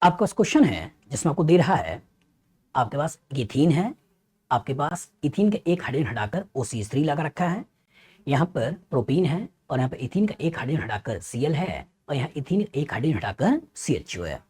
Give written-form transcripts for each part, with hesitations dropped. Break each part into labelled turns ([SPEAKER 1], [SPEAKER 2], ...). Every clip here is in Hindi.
[SPEAKER 1] आपके पास क्वेश्चन है जिसमें आपको दे रहा है, आपके पास इथीन है, आपके पास इथीन का एक हाइड्रोजन हटाकर OCH3 लगा रखा है, यहाँ पर प्रोपीन है और यहाँ पर इथीन का एक हाइड्रोजन हटाकर Cl है और यहाँ इथीन का एक हाइड्रोजन हटाकर CHO है।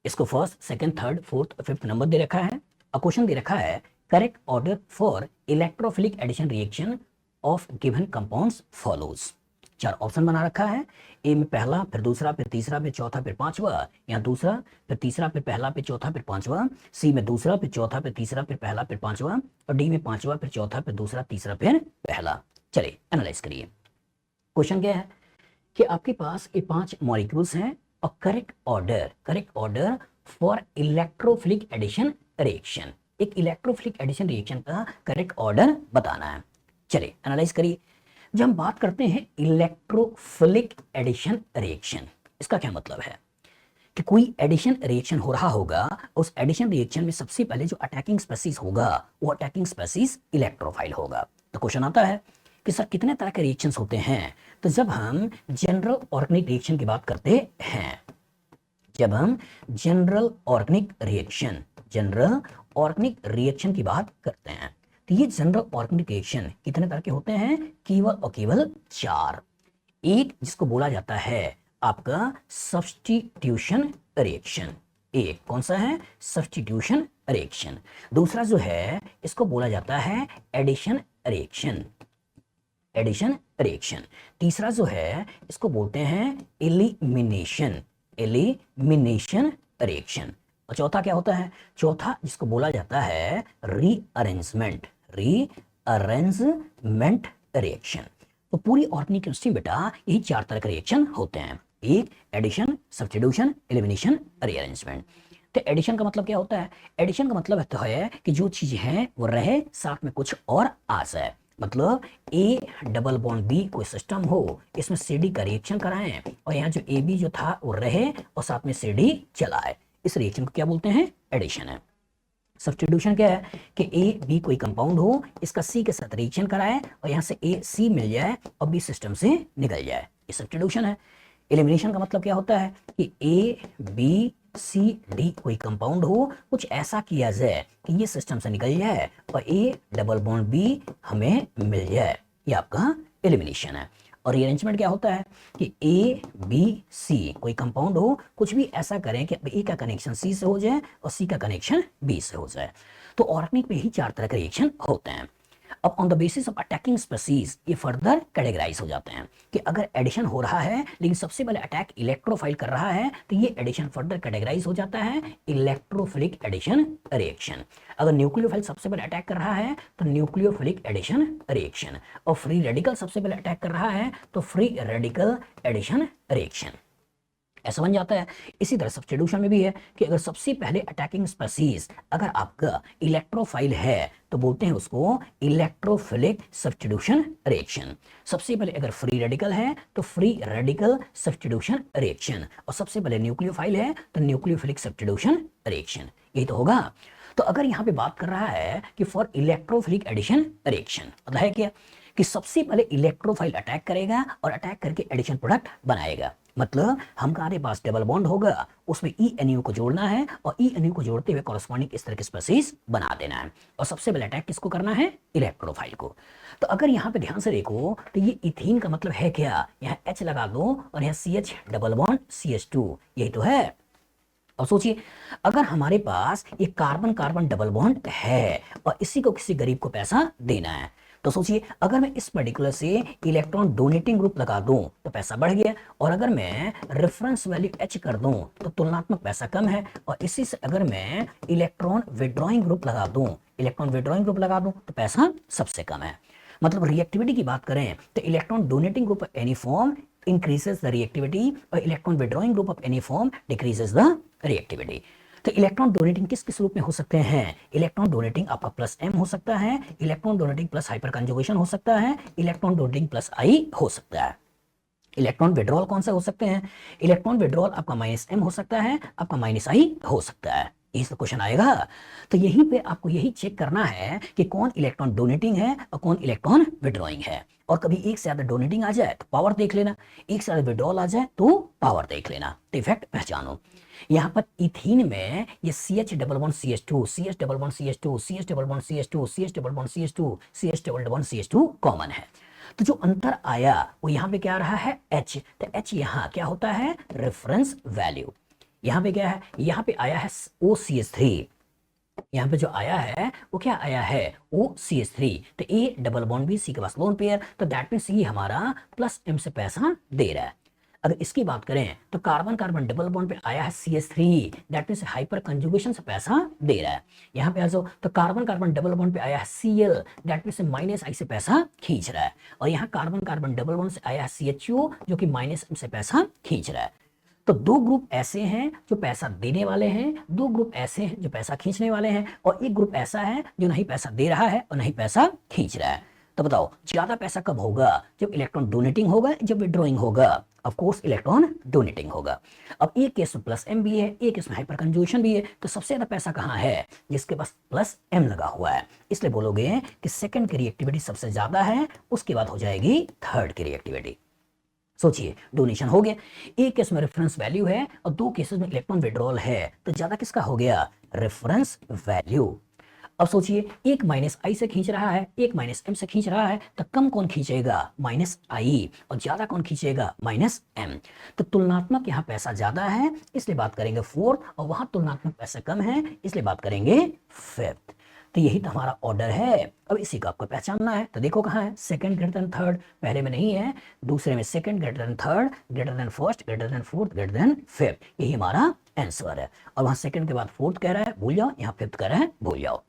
[SPEAKER 1] इसको फर्स्ट, सेकंड, थर्ड, फोर्थ और फिफ्थ नंबर दे रखा है और क्वेश्चन दे रखा है correct order for electrophilic addition reaction of given compounds follows. चार ऑप्शन बना रखा है, ए में पहला, फिर दूसरा, फिर तीसरा, फिर चौथा, फिर पांचवा, यहाँ दूसरा, फिर तीसरा, फिर पहला, फिर चौथा, फिर पांचवा, सी में दूसरा, फिर चौथा, फिर तीसरा, फिर पहला, फिर पांचवा और डी में पांचवा, फिर चौथा, फिर दूसरा, तीसरा, फिर पहला। चलिए एनालाइज करिए। क्वेश्चन क्या है कि आपके पास ये 5 मॉलिक्यूल्स हैं और correct order for electrophilic addition reaction, एक इलेक्ट्रोफिलिक एडिशन रिएक्शन का करेक्ट ऑर्डर बताना है। चलिए एनालाइज करिए। जब हम बात करते हैं इलेक्ट्रोफिलिक एडिशन रिएक्शन, इसका क्या मतलब है कि कोई एडिशन रिएक्शन हो रहा होगा, उस एडिशन रिएक्शन में सबसे पहले जो अटैकिंग स्पीसीज होगा वो अटैकिंग स्पीसीज इलेक्ट्रोफाइल होगा। तो क्वेश्चन आता है कि सर कितने तरह के रिएक्शंस होते हैं। तो जब हम जनरल ऑर्गेनिक रिएक्शन की बात करते हैं, जब हम जनरल ऑर्गेनिक रिएक्शन की बात करते हैं तो ये जनरल ऑर्गेनिक रिएक्शन कितने तरह के होते हैं, केवल और केवल 4। एक जिसको बोला जाता है आपका सब्स्टिट्यूशन रिएक्शन, एक कौन सा है, सब्स्टिट्यूशन रिएक्शन। दूसरा जो है इसको बोला जाता है एडिशन रिएक्शन। तीसरा जो है इसको बोलते हैं एलिमिनेशन रिएक्शन। और चौथा क्या होता है, चौथा जिसको बोला जाता है रीअरेंजमेंट रिएक्शन। तो पूरी ऑर्गेनिक केमिस्ट्री बेटा यही 4 तरह के रिएक्शन होते हैं, एक एडिशन, सब्स्टिट्यूशन, एलिमिनेशन, रीअरेंजमेंट। तो एडिशन का मतलब क्या होता है, एडिशन का मतलब तो है कि जो चीज है वो रहे साथ में कुछ और आ जाए, मतलब ए डबल बॉन्ड बी कोई सिस्टम हो, इसमें CD का रिएक्शन कराएं और यहाँ जो AB जो था वो रहे और साथ में CD चला है, इस रिएक्शन को क्या बोलते हैं, एडिशन है। सब्स्टिट्यूशन क्या है कि ए बी कोई कंपाउंड हो, इसका C के साथ रिएक्शन कराए और यहाँ से AC मिल जाए और B सिस्टम से निकल जाए, ये सब्स्टिट्यूशन है। एलिमिनेशन का मतलब क्या होता है कि ABCD कोई कंपाउंड हो, कुछ ऐसा किया जाए कि ये सिस्टम से निकल जाए और A डबल बॉन्ड B हमें मिल जाए, ये आपका एलिमिनेशन है। और रीअरेंजमेंट क्या होता है कि ABC कोई कंपाउंड हो, कुछ भी ऐसा करें कि A का कनेक्शन C से हो जाए और C का कनेक्शन B से हो जाए। तो ऑर्गेनिक में ही 4 तरह के रिएक्शन होते हैं। अब on the basis of attacking species ये फर्दर कैटेगराइज हो जाते हैं कि अगर एडिशन हो रहा है लेकिन सबसे पहले अटैक इलेक्ट्रोफाइल कर रहा है तो ये एडिशन फर्दर कैटेगराइज हो जाता है इलेक्ट्रोफिलिक एडिशन रिएक्शन। अगर न्यूक्लियोफाइल सबसे पहले अटैक कर रहा है तो न्यूक्लियोफिलिक एडिशन रिएक्शन, और फ्री रेडिकल सबसे पहले अटैक कर रहा है तो फ्री रेडिकल एडिशन रिएक्शन, ऐसा बन जाता है। इसी तरह सब्स्टिट्यूशन में भी है कि अगर सबसे पहले अटैकिंग स्पीसीज अगर आपका इलेक्ट्रोफाइल है तो बोलते हैं उसको इलेक्ट्रोफिलिक सब्स्टिट्यूशन रिएक्शन। सबसे पहले अगर फ्री रेडिकल है तो फ्री रेडिकल सब्स्टिट्यूशन रिएक्शन, और सबसे पहले न्यूक्लियोफाइल है तो न्यूक्लियोफिलिक सब्स्टिट्यूशन रिएक्शन, यही तो होगा। तो अगर यहाँ पे बात कर रहा है कि फॉर इलेक्ट्रोफिलिक एडिशन रिएक्शन मतलब है क्या कि सबसे पहले इलेक्ट्रोफाइल अटैक करेगा और अटैक करके एडिशन प्रोडक्ट बनाएगा, मतलब हमारे पास डबल बॉन्ड होगा, उसमें ENU को जोड़ना है और ENU को जोड़ते हुए कॉरेस्पॉन्डिंग इस तरह के स्पीसीज बना देना है, और सबसे पहले अटैक किसको करना है, इलेक्ट्रोफाइल को। तो अगर यहाँ पे ध्यान से देखो तो ये इथीन का मतलब है क्या, यहाँ H लगा दो और यहाँ CH डबल बॉन्ड CH2, यही तो है। अब सोचिए अगर हमारे पास ये कार्बन कार्बन डबल बॉन्ड है और इसी को किसी गरीब को पैसा देना है, तो सोचिए अगर मैं इस पर्टिकुलर से इलेक्ट्रॉन डोनेटिंग ग्रुप लगा दूं तो पैसा बढ़ गया, और अगर मैं रेफरेंस वैल्यू H कर दूं तो तुलनात्मक पैसा कम है, और इसी से अगर मैं इलेक्ट्रॉन विड्रॉइंग ग्रुप लगा दूं तो पैसा सबसे कम है। मतलब रिएक्टिविटी की बात करें तो electron donating group of any form increases the reactivity और electron withdrawing group of any form decreases the reactivity। तो इलेक्ट्रॉन डोनेटिंग किस किस रूप में हो सकते हैं, इलेक्ट्रॉन डोनेटिंग आपका +M हो सकता है, electron donating plus hyper conjugation हो सकता है, इलेक्ट्रॉन डोनेटिंग +I हो सकता है। इलेक्ट्रॉन विड्रॉल कौन सा हो सकते हैं, इलेक्ट्रॉन विड्रॉल आपका -M हो सकता है, आपका -I हो सकता है। यही तो क्वेश्चन आएगा। तो यहीं पे आपको यही चेक करना है कि कौन इलेक्ट्रॉन डोनेटिंग है और कौन इलेक्ट्रॉन विड्रॉइंग है। और कभी एक से ज्यादा डोनेटिंग आ जाए तो पावर देख लेना, एक से ज्यादा विड्रॉल आ जाए तो पावर देख लेना, तो इफेक्ट पहचानो। यहाँ पर इथीन में ये CH double bond CH2, CH double bond CH2, CH double bond CH2, CH double bond CH2, CH double bond CH2 common है। तो जो अंतर आया वो यहाँ पे क्या रहा है H, तो H यहाँ क्या होता है रेफरेंस वैल्यू। यहाँ पे क्या है, यहाँ पे आया है OCH3, यहाँ पे जो आया है वो क्या आया है OCH3, तो A double bond B, C के पास लोन पेयर, तो दैट मीन्स ये हमारा प्लस M से पैसा दे रहा है। अगर इसकी बात करें तो कार्बन कार्बन डबल बॉन्ड पे आया है CH3, that means hyper conjugation से पैसा दे रहा है। यहाँ पे आ जाओ तो कार्बन कार्बन डबल बॉन्ड पे आया है Cl, that means minus I से पैसा खींच रहा है। और यहाँ कार्बन कार्बन डबल बॉन्ड से आया है CHO, जो कि माइनस M से पैसा खींच रहा है। तो दो ग्रुप ऐसे हैं जो पैसा देने वाले हैं, दो ग्रुप ऐसे हैं जो पैसा खींचने वाले हैं, और एक ग्रुप ऐसा है जो नहीं पैसा दे रहा है और नहीं पैसा खींच रहा है। तो बताओ ज्यादा पैसा कब होगा, जब इलेक्ट्रॉन डोनेटिंग होगा, जब विड्रॉइंग होगा। ऑफ कोर्स इलेक्ट्रॉन डोनेटिंग होगा। अब एक केस में प्लस M भी है, एक केस में हाइपर कंजूशन भी है, तो सबसे ज्यादा पैसा कहाँ है, जिसके पास प्लस M लगा हुआ है। इसलिए बोलोगे कि सेकंड की रिएक्टिविटी सबसे ज्यादा है, उसके बाद हो जाएगी थर्ड की रिएक्टिविटी। सोचिए डोनेशन हो गया, एक केस में रेफरेंस वैल्यू है और दो केसेस में इलेक्ट्रॉन विड्रॉल है, तो ज्यादा किसका हो गया रेफरेंस वैल्यू। अब सोचिए एक माइनस I से खींच रहा है, एक माइनस M से खींच रहा है, तो कम कौन खींचेगा माइनस I, और ज्यादा कौन खींचेगा माइनस M। तो तुलनात्मक यहाँ पैसा ज्यादा है इसलिए बात करेंगे फोर्थ, और वहां तुलनात्मक पैसा कम है इसलिए बात करेंगे फिफ्थ। तो यही तो हमारा ऑर्डर है। अब इसी को आपको पहचानना है। तो देखो कहाँ है, सेकंड ग्रेटर देन थर्ड, पहले में नहीं है, दूसरे में second greater than third, greater than first, greater than fourth, greater than fifth, यही हमारा आंसर है। और वहां सेकंड के बाद फोर्थ कह रहा है भूल जाओ, यहाँ फिफ्थ कह रहा है भूल जाओ।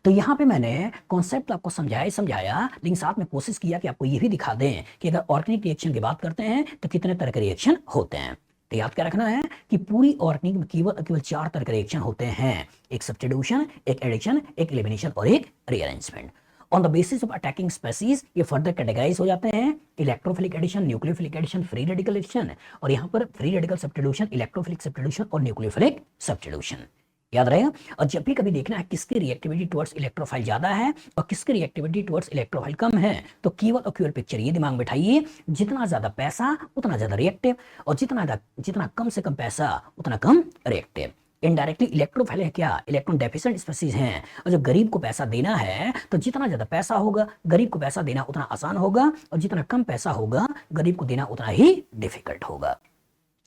[SPEAKER 1] तो यहाँ पे मैंने कॉन्सेप्ट आपको समझाया, लेकिन साथ में कोशिश किया कि आपको ये भी दिखा दें कि अगर ऑर्गेनिक रिएक्शन की बात करते हैं तो कितने तरह के रिएक्शन होते हैं। तो याद क्या रखना है कि पूरी ऑर्गेनिक में केवल 4 तरह के रिएक्शन होते हैं, एक सब्स्टिट्यूशन, एक एडिशन, एक एलिमिनेशन और एक rearrangement. On the basis of attacking species ये फर्दर कैटेगराइज हो जाते हैं, electrophilic addition, nucleophilic addition, free radical addition, और यहाँ पर free radical substitution, electrophilic substitution और न्यूक्लियोफिलिक सब्स्टिट्यूशन। याद रहेगा। और जब भी कभी देखना है किसकी रिएक्टिविटी टुवर्ड्स इलेक्ट्रोफाइल ज्यादा है और किसकी रिएक्टिविटी टुवर्ड्स इलेक्ट्रोफाइल कम है, तो केवल और केवल पिक्चर ये दिमाग में बैठाइए, जितना ज्यादा पैसा उतना ज्यादा रिएक्टिव, और जितना कम से कम पैसा उतना कम रिएक्टिव। इनडायरेक्टली इलेक्ट्रोफाइल है क्या, इलेक्ट्रॉन डेफिशिएंट स्पीसीज हैं, और जब गरीब को पैसा देना है तो जितना ज्यादा पैसा होगा गरीब को पैसा देना उतना आसान होगा, और जितना कम पैसा होगा गरीब को देना उतना ही डिफिकल्ट होगा।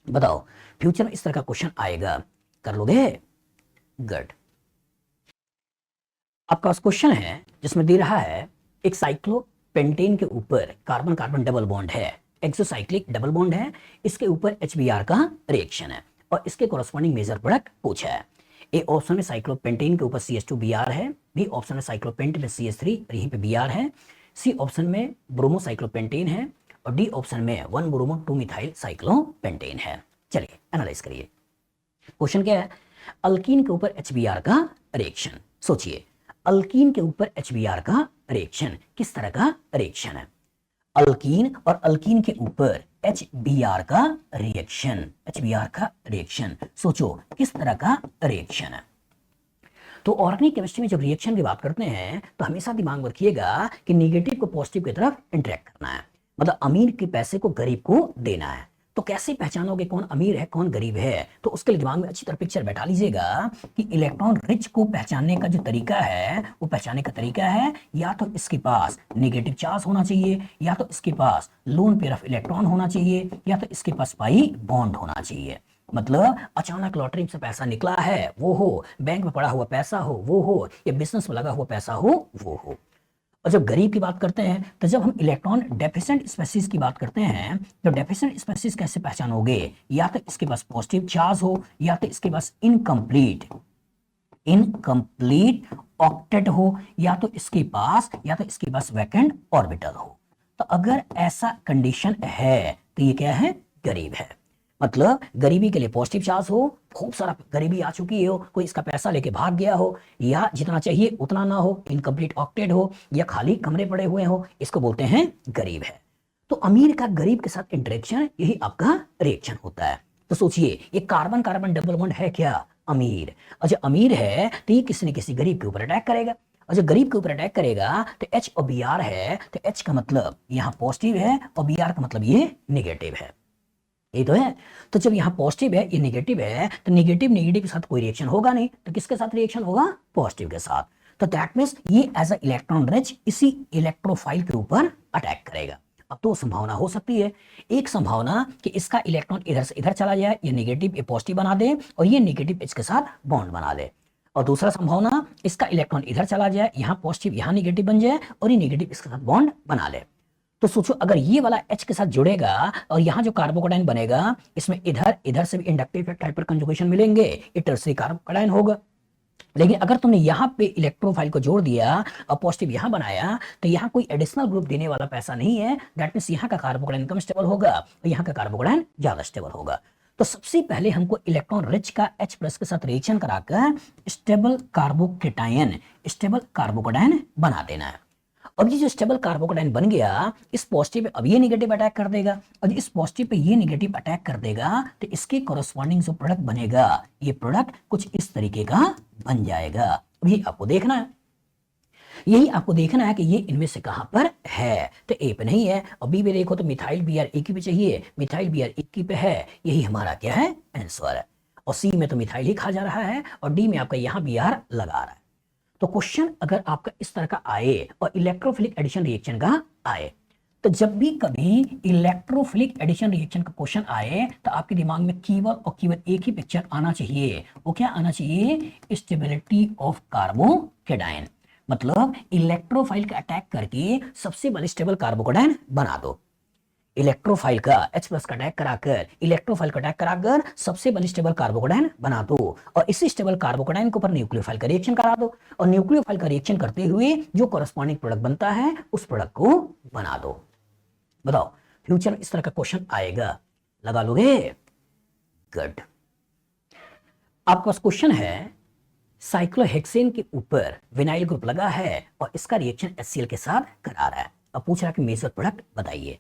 [SPEAKER 1] बताओ फ्यूचर में इस तरह का क्वेश्चन आएगा, कर लोगे? गुड। आपका क्वेश्चन है जिसमें दे रहा है एक साइक्लोपेंटेन के ऊपर कार्बन कार्बन डबल बॉन्ड है, एक्सोसाइक्लिक डबल बॉन्ड है, इसके ऊपर HBr का रिएक्शन है और इसके कोरस्पॉन्डिंग मेजर प्रोडक्ट पूछा है। ए ऑप्शन में साइक्लोपेंटेन के ऊपर CH2Br है, बी ऑप्शन में साइक्लोपेंट में CH3 और यहीं पे Br है, सी ऑप्शन में ब्रोमोसाइक्लोपेंटेन है, और डी ऑप्शन में 1 ब्रोमो 2 मिथाइल साइक्लोपेंटेन है। चलिए एनालाइज करिए। क्वेश्चन क्या है, अल्कीन के ऊपर HBr का रिएक्शन। सोचिए अल्कीन के ऊपर HBr का रिएक्शन किस तरह का रिएक्शन है, अल्कीन और अल्कीन के ऊपर HBr का रिएक्शन, HBr का रिएक्शन सोचो किस तरह का रिएक्शन है। तो ऑर्गेनिक केमिस्ट्री में जब रिएक्शन की बात करते हैं तो हमेशा दिमाग में रखिएगा कि नेगेटिव को पॉजिटिव की तरफ इंटरेक्ट करना है, मतलब अमीर के पैसे को गरीब को देना है। तो कैसे पहचानोगे कौन अमीर है कौन गरीब है, तो उसके लिए दिमाग में अच्छी तरह पिक्चर बैठा लीजिएगा कि इलेक्ट्रॉन रिच को पहचानने का जो तरीका है वो पहचानने का तरीका है या तो इसके पास नेगेटिव चार्ज होना चाहिए, या तो इसके पास लोन पेयर ऑफ इलेक्ट्रॉन होना चाहिए, या तो इसके पास पाई बॉन्ड होना चाहिए। मतलब अचानक लॉटरी से पैसा निकला है वो हो, बैंक में पड़ा हुआ पैसा हो वो हो, या बिजनेस में लगा हुआ पैसा हो वो हो। और जब गरीब की बात करते हैं तो जब हम इलेक्ट्रॉन डेफिशिएंट स्पेसीज की बात करते हैं तो डेफिशिएंट स्पेसीज कैसे पहचानोगे, या तो इसके पास पॉजिटिव चार्ज हो, या तो इसके पास इनकम्प्लीट ऑक्टेट हो, या तो इसके पास वैकेंट ऑर्बिटल हो। तो अगर ऐसा कंडीशन है तो ये क्या है, गरीब है। मतलब गरीबी के लिए पॉजिटिव चार्ज हो, खूब सारा गरीबी आ चुकी हो, कोई इसका पैसा लेके भाग गया हो, या जितना चाहिए उतना ना हो, इनकम्प्लीट ऑक्टेट हो, या खाली कमरे पड़े हुए हो, इसको बोलते हैं गरीब है। तो अमीर का गरीब के साथ इंटरेक्शन यही आपका रिएक्शन होता है। तो सोचिए ये कार्बन कार्बन डबल बॉन्ड है क्या, अमीर। और जो अमीर है तो ये किसी न किसी गरीब के ऊपर अटैक करेगा, और जो गरीब के ऊपर अटैक करेगा तो एच और बी आर है, तो एच का मतलब यहाँ पॉजिटिव है और बी आर का मतलब ये नेगेटिव है, ये तो है। तो जब यहाँ पॉजिटिव है ये नेगेटिव है, तो नेगेटिव नेगेटिव के साथ कोई रिएक्शन होगा नहीं, तो किसके साथ रिएक्शन होगा, पॉजिटिव के साथ। तो दैट मींस ये एज अ इलेक्ट्रॉन रिच इसी इलेक्ट्रोफाइल के ऊपर अटैक करेगा। अब तो संभावना हो सकती है, एक संभावना कि इसका इलेक्ट्रॉन इधर से इधर चला जाए, ये नेगेटिव ये पॉजिटिव बना दे और ये नेगेटिव इसके साथ बॉन्ड बना ले, और दूसरा संभावना इसका इलेक्ट्रॉन इधर चला जाए, यहाँ पॉजिटिव यहाँ नेगेटिव बन जाए और ये नेगेटिव इसके साथ बॉन्ड बना ले। तो सोचो अगर ये वाला H के साथ जुड़ेगा और यहाँ जो कार्बोकेटाइन बनेगा इसमें इधर इधर से भी इंडक्टिव इफेक्ट हाइपर कंजुगेशन मिलेंगे, ये टर्सरी कार्बोकेटाइन होगा। लेकिन अगर तुमने यहाँ पे इलेक्ट्रोफाइल को जोड़ दिया और पॉजिटिव यहाँ बनाया तो यहाँ कोई एडिशनल ग्रुप देने वाला पैसा नहीं है, दैट मींस यहाँ का कार्बोकेटाइन कम स्टेबल होगा और यहाँ का कार्बोकेटाइन ज्यादा स्टेबल होगा। तो सबसे पहले हमको इलेक्ट्रॉन रिच का H+ के साथ रिएक्शन कराकर स्टेबल कार्बोकेटाइन बना देना है। अब ये जो स्टेबल कार्बोकेटाइन बन गया, इस पॉजिटिव पे अब ये नेगेटिव अटैक कर देगा और इस पॉजिटिव पे ये नेगेटिव अटैक कर देगा, तो इसके कॉरस्पॉन्डिंग जो प्रोडक्ट बनेगा ये प्रोडक्ट कुछ इस तरीके का बन जाएगा। अब ये आपको देखना है, यही आपको देखना है कि ये इनमें से कहां पर है। तो ए पे नहीं है, और बी पे देखो तो मिथाइल Br एक ही पे चाहिए, मिथाइल Br एक ही पे है, यही हमारा क्या है, आंसर है। और सी में तो मिथाइल ही खा जा रहा है और डी में आपका यहाँ Br लगा रहा है। तो क्वेश्चन अगर आपका इस तरह का आए और इलेक्ट्रोफिलिक एडिशन रिएक्शन का आए, तो जब भी कभी इलेक्ट्रोफिलिक एडिशन रिएक्शन का क्वेश्चन आए तो आपके दिमाग में केवल और केवल एक ही पिक्चर आना चाहिए, वो क्या आना चाहिए, स्टेबिलिटी ऑफ कार्बोकेटाइन। मतलब इलेक्ट्रोफाइल का अटैक करके सबसे बड़ी स्टेबल कार्बोकेटाइन बना दो, इलेक्ट्रोफाइल का H+ का अटैक कराकर इलेक्ट्रोफाइल का अटैक कराकर सबसे बड़ी स्टेबल कार्बोकेटाइन बना दो, और इसी स्टेबल कार्बोकेटाइन के ऊपर न्यूक्लियोफाइल का रिएक्शन करा दो, और न्यूक्लियोफाइल का रिएक्शन करते हुए जो कॉरस्पॉन्डिंग प्रोडक्ट बनता है उस प्रोडक्ट को बना दो। बताओ फ्यूचर में इस तरह का क्वेश्चन आएगा, लगा लोगे, गुड। आपके पास क्वेश्चन है, साइक्लोहेक्सेन के ऊपर विनाइल ग्रुप लगा है और इसका रिएक्शन HCl के साथ करा रहा है। अब पूछ रहा है कि मेजर प्रोडक्ट बताइए।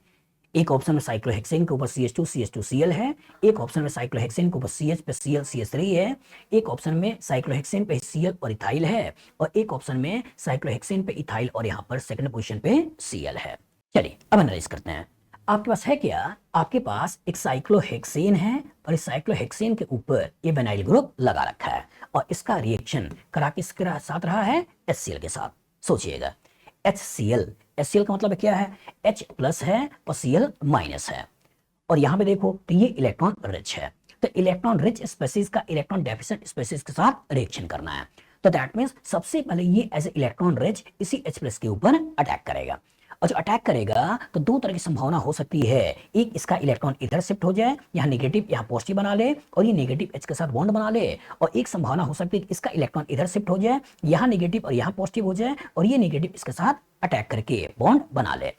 [SPEAKER 1] एक ऑप्शन में साइक्लोहेक्सेन के ऊपर CH2CH2Cl है, एक ऑप्शन में साइक्लोहेक्सेन के ऊपर CH पे Cl CH3 है, एक ऑप्शन में साइक्लोहेक्सेन पे Cl और इथाइल है, और एक ऑप्शन में साइक्लोहेक्सेन पे इथाइल और यहाँ पर सेकंड पोजीशन पे Cl है। चलिए अब एनालाइज करते हैं। आपके पास है क्या, आपके पास एक साइक्लोहेक्सेन है और इस साइक्लोहेक्सेन के ऊपर ये विनाइल ग्रुप लगा रखा है और इसका रिएक्शन करा किसके साथ रहा है, HCl के साथ। सोचिएगा HCl का मतलब क्या है, H+ है और Cl- है, और यहां पे देखो तो ये इलेक्ट्रॉन रिच है, तो इलेक्ट्रॉन रिच स्पेसीज का इलेक्ट्रॉन डेफिशिएंट स्पेसीज के साथ रिएक्शन करना है। तो दैट मींस सबसे पहले ये एज ए इलेक्ट्रॉन रिच इसी H+ के ऊपर अटैक करेगा, और जो अटैक करेगा तो दो तरह की संभावना हो सकती है, एक इसका इलेक्ट्रॉन इधर शिफ्ट हो जाए, यहाँ नेगेटिव यहाँ पॉजिटिव बना ले और ये नेगेटिव H के साथ बॉन्ड बना ले, और एक संभावना हो सकती है कि इसका इलेक्ट्रॉन इधर शिफ्ट हो जाए, यहाँ नेगेटिव और यहाँ पॉजिटिव हो जाए और ये नेगेटिव इसके साथ अटैक करके बॉन्ड बना ले।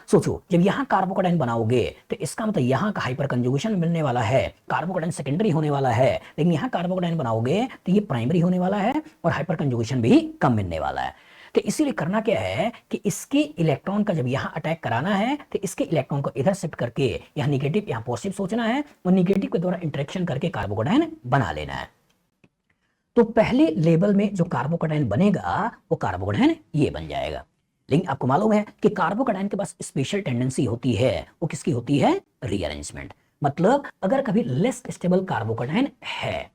[SPEAKER 1] सोचो जब यहाँ कार्बोकेटाइन बनाओगे तो इसका मतलब यहाँ का हाइपर कंजुगेशन मिलने वाला है, कार्बोकेटाइन सेकेंडरी होने वाला है, लेकिन यहाँ कार्बोकेटाइन बनाओगे तो ये प्राइमरी होने वाला है और हाइपर कंजुगेशन भी कम मिलने वाला है। तो इसीलिए करना क्या है कि इसके इलेक्ट्रॉन का जब यहाँ अटैक कराना है तो इसके इलेक्ट्रॉन को इधर शिफ्ट करके यहाँ नेगेटिव यहाँ पॉजिटिव सोचना है और नेगेटिव के द्वारा इंटरेक्शन करके कार्बोकेटाइन बना लेना है। तो पहले लेवल में जो कार्बोकेटाइन बनेगा वो कार्बोकेटाइन ये बन जाएगा। लेकिन आपको मालूम है कि कार्बोकेटाइन के पास स्पेशल टेंडेंसी होती है, वो किसकी होती है, रीअरेंजमेंट। मतलब अगर कभी लेस स्टेबल कार्बोकेटाइन है,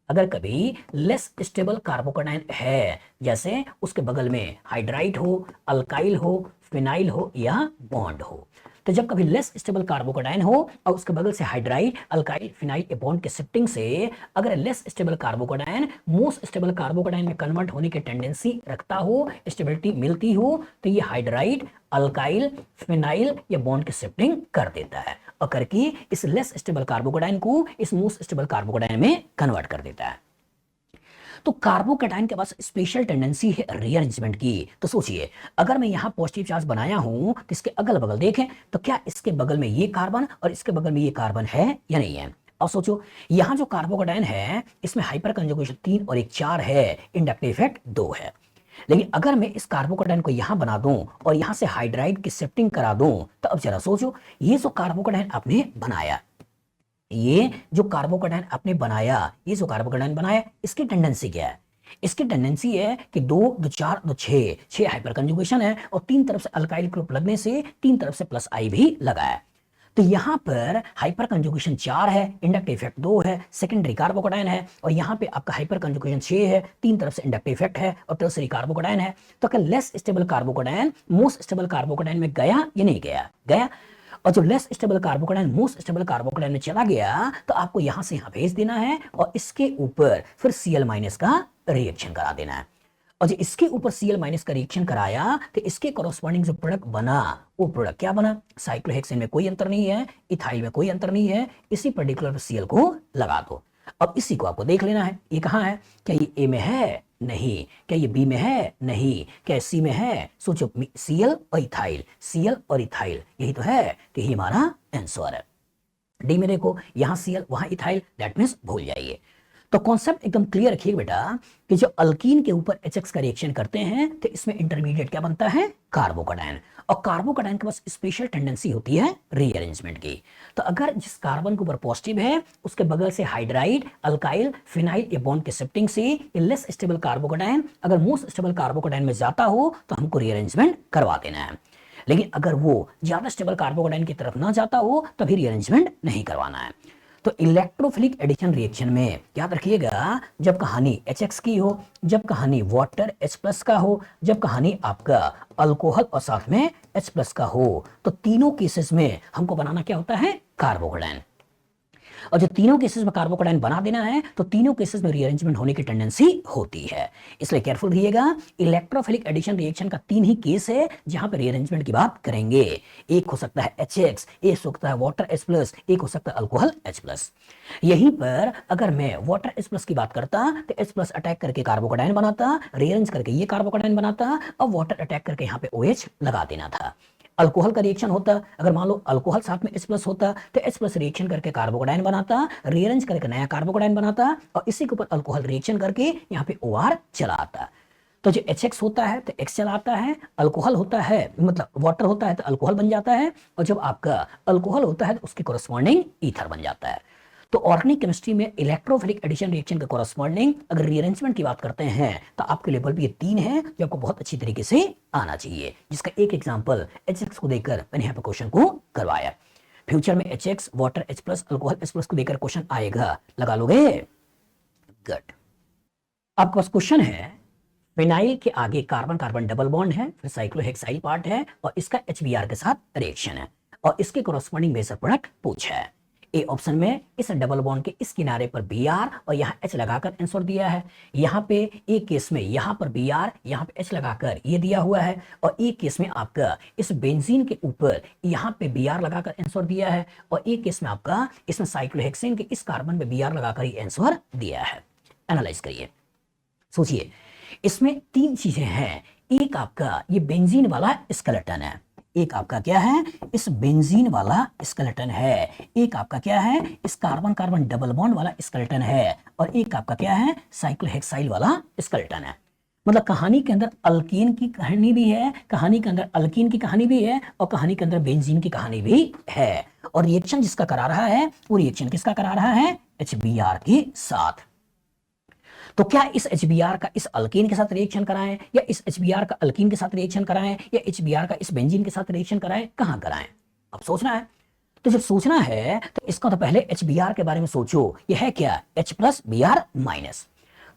[SPEAKER 1] अगर कभी लेस स्टेबल कार्बोकेटाइन है, जैसे उसके बगल में हाइड्राइड हो, अल्काइल हो, फिनाइल हो या बॉन्ड हो, तो जब कभी लेस स्टेबल कार्बोकेटाइन हो और उसके बगल से हाइड्राइड, अल्काइल, फिनाइल बॉन्ड के शिफ्टिंग से अगर less stable carbocation most stable carbocation में कन्वर्ट होने की टेंडेंसी रखता हो, स्टेबिलिटी मिलती हो, तो ये हाइड्राइड, अल्काइल, फिनाइल या बॉन्ड की शिफ्टिंग कर देता है और करके इस लेस स्टेबल कार्बोकेटाइन को इस मोस्ट स्टेबल कार्बोकेटाइन में कन्वर्ट कर देता है। तो कार्बोकेटाइन के पास स्पेशल टेंडेंसी है रीअरेंजमेंट की। तो सोचिए अगर मैं यहां पॉजिटिव चार्ज बनाया हूं तो इसके अगल बगल देखें तो क्या इसके बगल में ये कार्बन और इसके बगल में ये कार्बन है या नहीं है। अब सोचो यहां जो कार्बोकेटाइन है इसमें हाइपर कंजुगेशन 3 और 1 4 है, इंडक्टिव इफेक्ट 2 है। लेकिन अगर मैं इस कार्बोकेटाइन को यहां बना दूं और यहां से हाइड्राइड की शिफ्टिंग करा दूं तो अब जरा सोचो ये जो कार्बोकेटाइन आपने बनाया ये जो कार्बोकेटायन आपने बनाया, ये जो कार्बोकेटायन बनाया, इसकी टेंडेंसी क्या है? इसकी टेंडेंसी है कि 2 2 4 2 6 हाइपर कंजुगेशन है और तीन तरफ से अल्काइल ग्रुप लगने से तीन तरफ से प्लस आई भी लगा है। तो यहां पर हाइपर कंजुगेशन 4 है, इंडक्टिव इफेक्ट 2 है, सेकेंडरी कार्बोकेटायन है, और यहां पे आपका हाइपर कंजुगेशन 6 है, तीन तरफ से इंडक्टिव इफेक्ट है और टर्सरी कार्बोकेटायन है। तो क्या less stable carbocation most stable carbocation में गया या नहीं गया? गया। और जो less stable carbocation most stable carbocation में चला गया तो आपको यहां से यहां भेज देना है और इसके ऊपर फिर Cl- का रिएक्शन करा देना है। और जो इसके ऊपर Cl- का रिएक्शन कराया तो इसके कोरोस्पोंडिंग जो प्रोडक्ट बना, वो प्रोडक्ट क्या बना? साइक्लोहेक्सेन में कोई अंतर नहीं है, इथाइल में कोई अंतर नहीं है, इसी पर्टिकुलर Cl को लगा दो। अब इसी को आपको देख लेना है, ये कहां है? क्या ये ए में है? नहीं। क्या ये बी में है? नहीं। क्या सी में है? सोचो, Cl और इथाइल, Cl और इथाइल, यही तो है, तो यही हमारा आंसर है। डी में देखो, यहां Cl वहां इथाइल, दैट मींस भूल जाइए। तो कॉन्सेप्ट एकदम क्लियर रखिएगा बेटा कि जो अल्कीन के ऊपर HX का रिएक्शन करते हैं तो इसमें इंटरमीडिएट क्या बनता है? कार्बोकेटायन। और कार्बोकेटायन के पास स्पेशल टेंडेंसी होती है रीअरेंजमेंट की। तो अगर जिस कार्बन के ऊपर पॉजिटिव है उसके बगल से हाइड्राइड, अल्काइल, फिनाइल या बॉन्ड के शिफ्टिंग से ये लेस स्टेबल कार्बोकेटायन अगर मोस्ट स्टेबल कार्बोकेटायन में जाता हो तो हमको रीअरेंजमेंट करवा देना है। लेकिन अगर वो ज्यादा स्टेबल कार्बोकेटायन की तरफ ना जाता हो तो भी रीअरेंजमेंट नहीं करवाना है। तो इलेक्ट्रोफिलिक एडिशन रिएक्शन में याद रखिएगा, जब कहानी HX की हो, जब कहानी वाटर H+ का हो, जब कहानी आपका अल्कोहल और साथ में H+ का हो, तो तीनों केसेस में हमको बनाना क्या होता है? कार्बोकेटायन। और जो तीनों केसेस में कार्बोकेटायन बना देना है तो तीनों केसेस में रीअरेंजमेंट होने की टेंडेंसी होती है, इसलिए केयरफुल रहिएगा। इलेक्ट्रोफिलिक एडिशन रिएक्शन का तीन ही केस है जहां पे रीअरेंजमेंट की बात करेंगे। एक हो सकता है HX, एक हो सकता है वाटर H+, एक हो सकता है अल्कोहल H+। यहीं पर अगर मैं वाटर H+ की बात करता तो H+ अटैक करके कार्बोकेटायन बनाता, रीअरेंज करके ये कार्बोकेटायन बनाता, और वाटर अटैक करके यहाँ पे OH लगा देना था। अल्कोहल का रिएक्शन होता, अगर मान लो अल्कोहल साथ में H+ होता तो H+ रिएक्शन करके कार्बोकेटायन बनाता, रीअरेंज करके नया कार्बोकेटायन बनाता, और इसी के ऊपर अल्कोहल रिएक्शन करके यहाँ पे OR चलाता। तो जो HX होता है तो X चलाता है, अल्कोहल होता है मतलब वाटर होता है तो अल्कोहल बन जाता है, और जब आपका अल्कोहल होता है तो उसके कोरस्पॉन्डिंग ईथर बन जाता है। तो ऑर्गेनिक केमिस्ट्री में इलेक्ट्रोफिलिक एडिशन रिएक्शन के कोरस्पॉन्डिंग अगर रीअरेंजमेंट की बात करते हैं तो आपके लेवल पे ये तीन है जो आपको बहुत अच्छी तरीके से आना चाहिए, जिसका एक एग्जांपल HX को देकर मैंने यहाँ पे क्वेश्चन को करवाया। फ्यूचर में HX, water H+, alcohol H+ को देकर क्वेश्चन आएगा, लगा लोगे? गुड। आपके पास क्वेश्चन है, फिनाइल के आगे कार्बन कार्बन डबल बॉन्ड है, फिर साइक्लोहेक्साइल पार्ट है और इसका HBr के साथ रिएक्शन है और इसके कोरस्पॉन्डिंग मेजर प्रोडक्ट पूछा है। ए ऑप्शन में इस डबल बॉन्ड के इस किनारे पर Br और यहाँ H लगाकर आंसर दिया है। यहाँ पे एक केस में यहाँ पर Br, यहाँ पे H लगाकर ये दिया हुआ है, और एक केस में आपका इस बेंजीन के ऊपर यहाँ पे Br लगाकर आंसर दिया है, और एक केस में आपका इसमें साइक्लोहेक्सेन के इस कार्बन पे Br लगाकर ये आंसर दिया है। एनालाइज करिए, सोचिए। इसमें तीन चीजें हैं, एक आपका ये बेंजीन वाला स्केलेटन है, एक आपका क्या है? इस बेंजीन वाला स्केलेटन है, एक आपका क्या है? इस कार्बन कार्बन डबल बॉन्ड वाला स्केलेटन है, और एक आपका क्या है? साइक्लोहेक्साइल वाला स्केलेटन है। मतलब कहानी के अंदर अल्कीन की कहानी भी है, कहानी के अंदर अल्कीन की कहानी भी है, और कहानी के अंदर बेंजीन की कहानी भी है। और रिएक्शन जिसका करा रहा है वो रिएक्शन किसका करा रहा है? HBr के साथ। तो क्या इस HBr का इस अल्कीन के साथ रिएक्शन कराएं, या इस HBr का अल्कीन के साथ रिएक्शन कराएं, या HBr का इस बेंजीन के साथ रिएक्शन कराएं? कहां कराएं? अब सोचना है। तो जब सोचना है तो इसका तो पहले HBr के बारे में सोचो, यह है क्या? H+ Br-।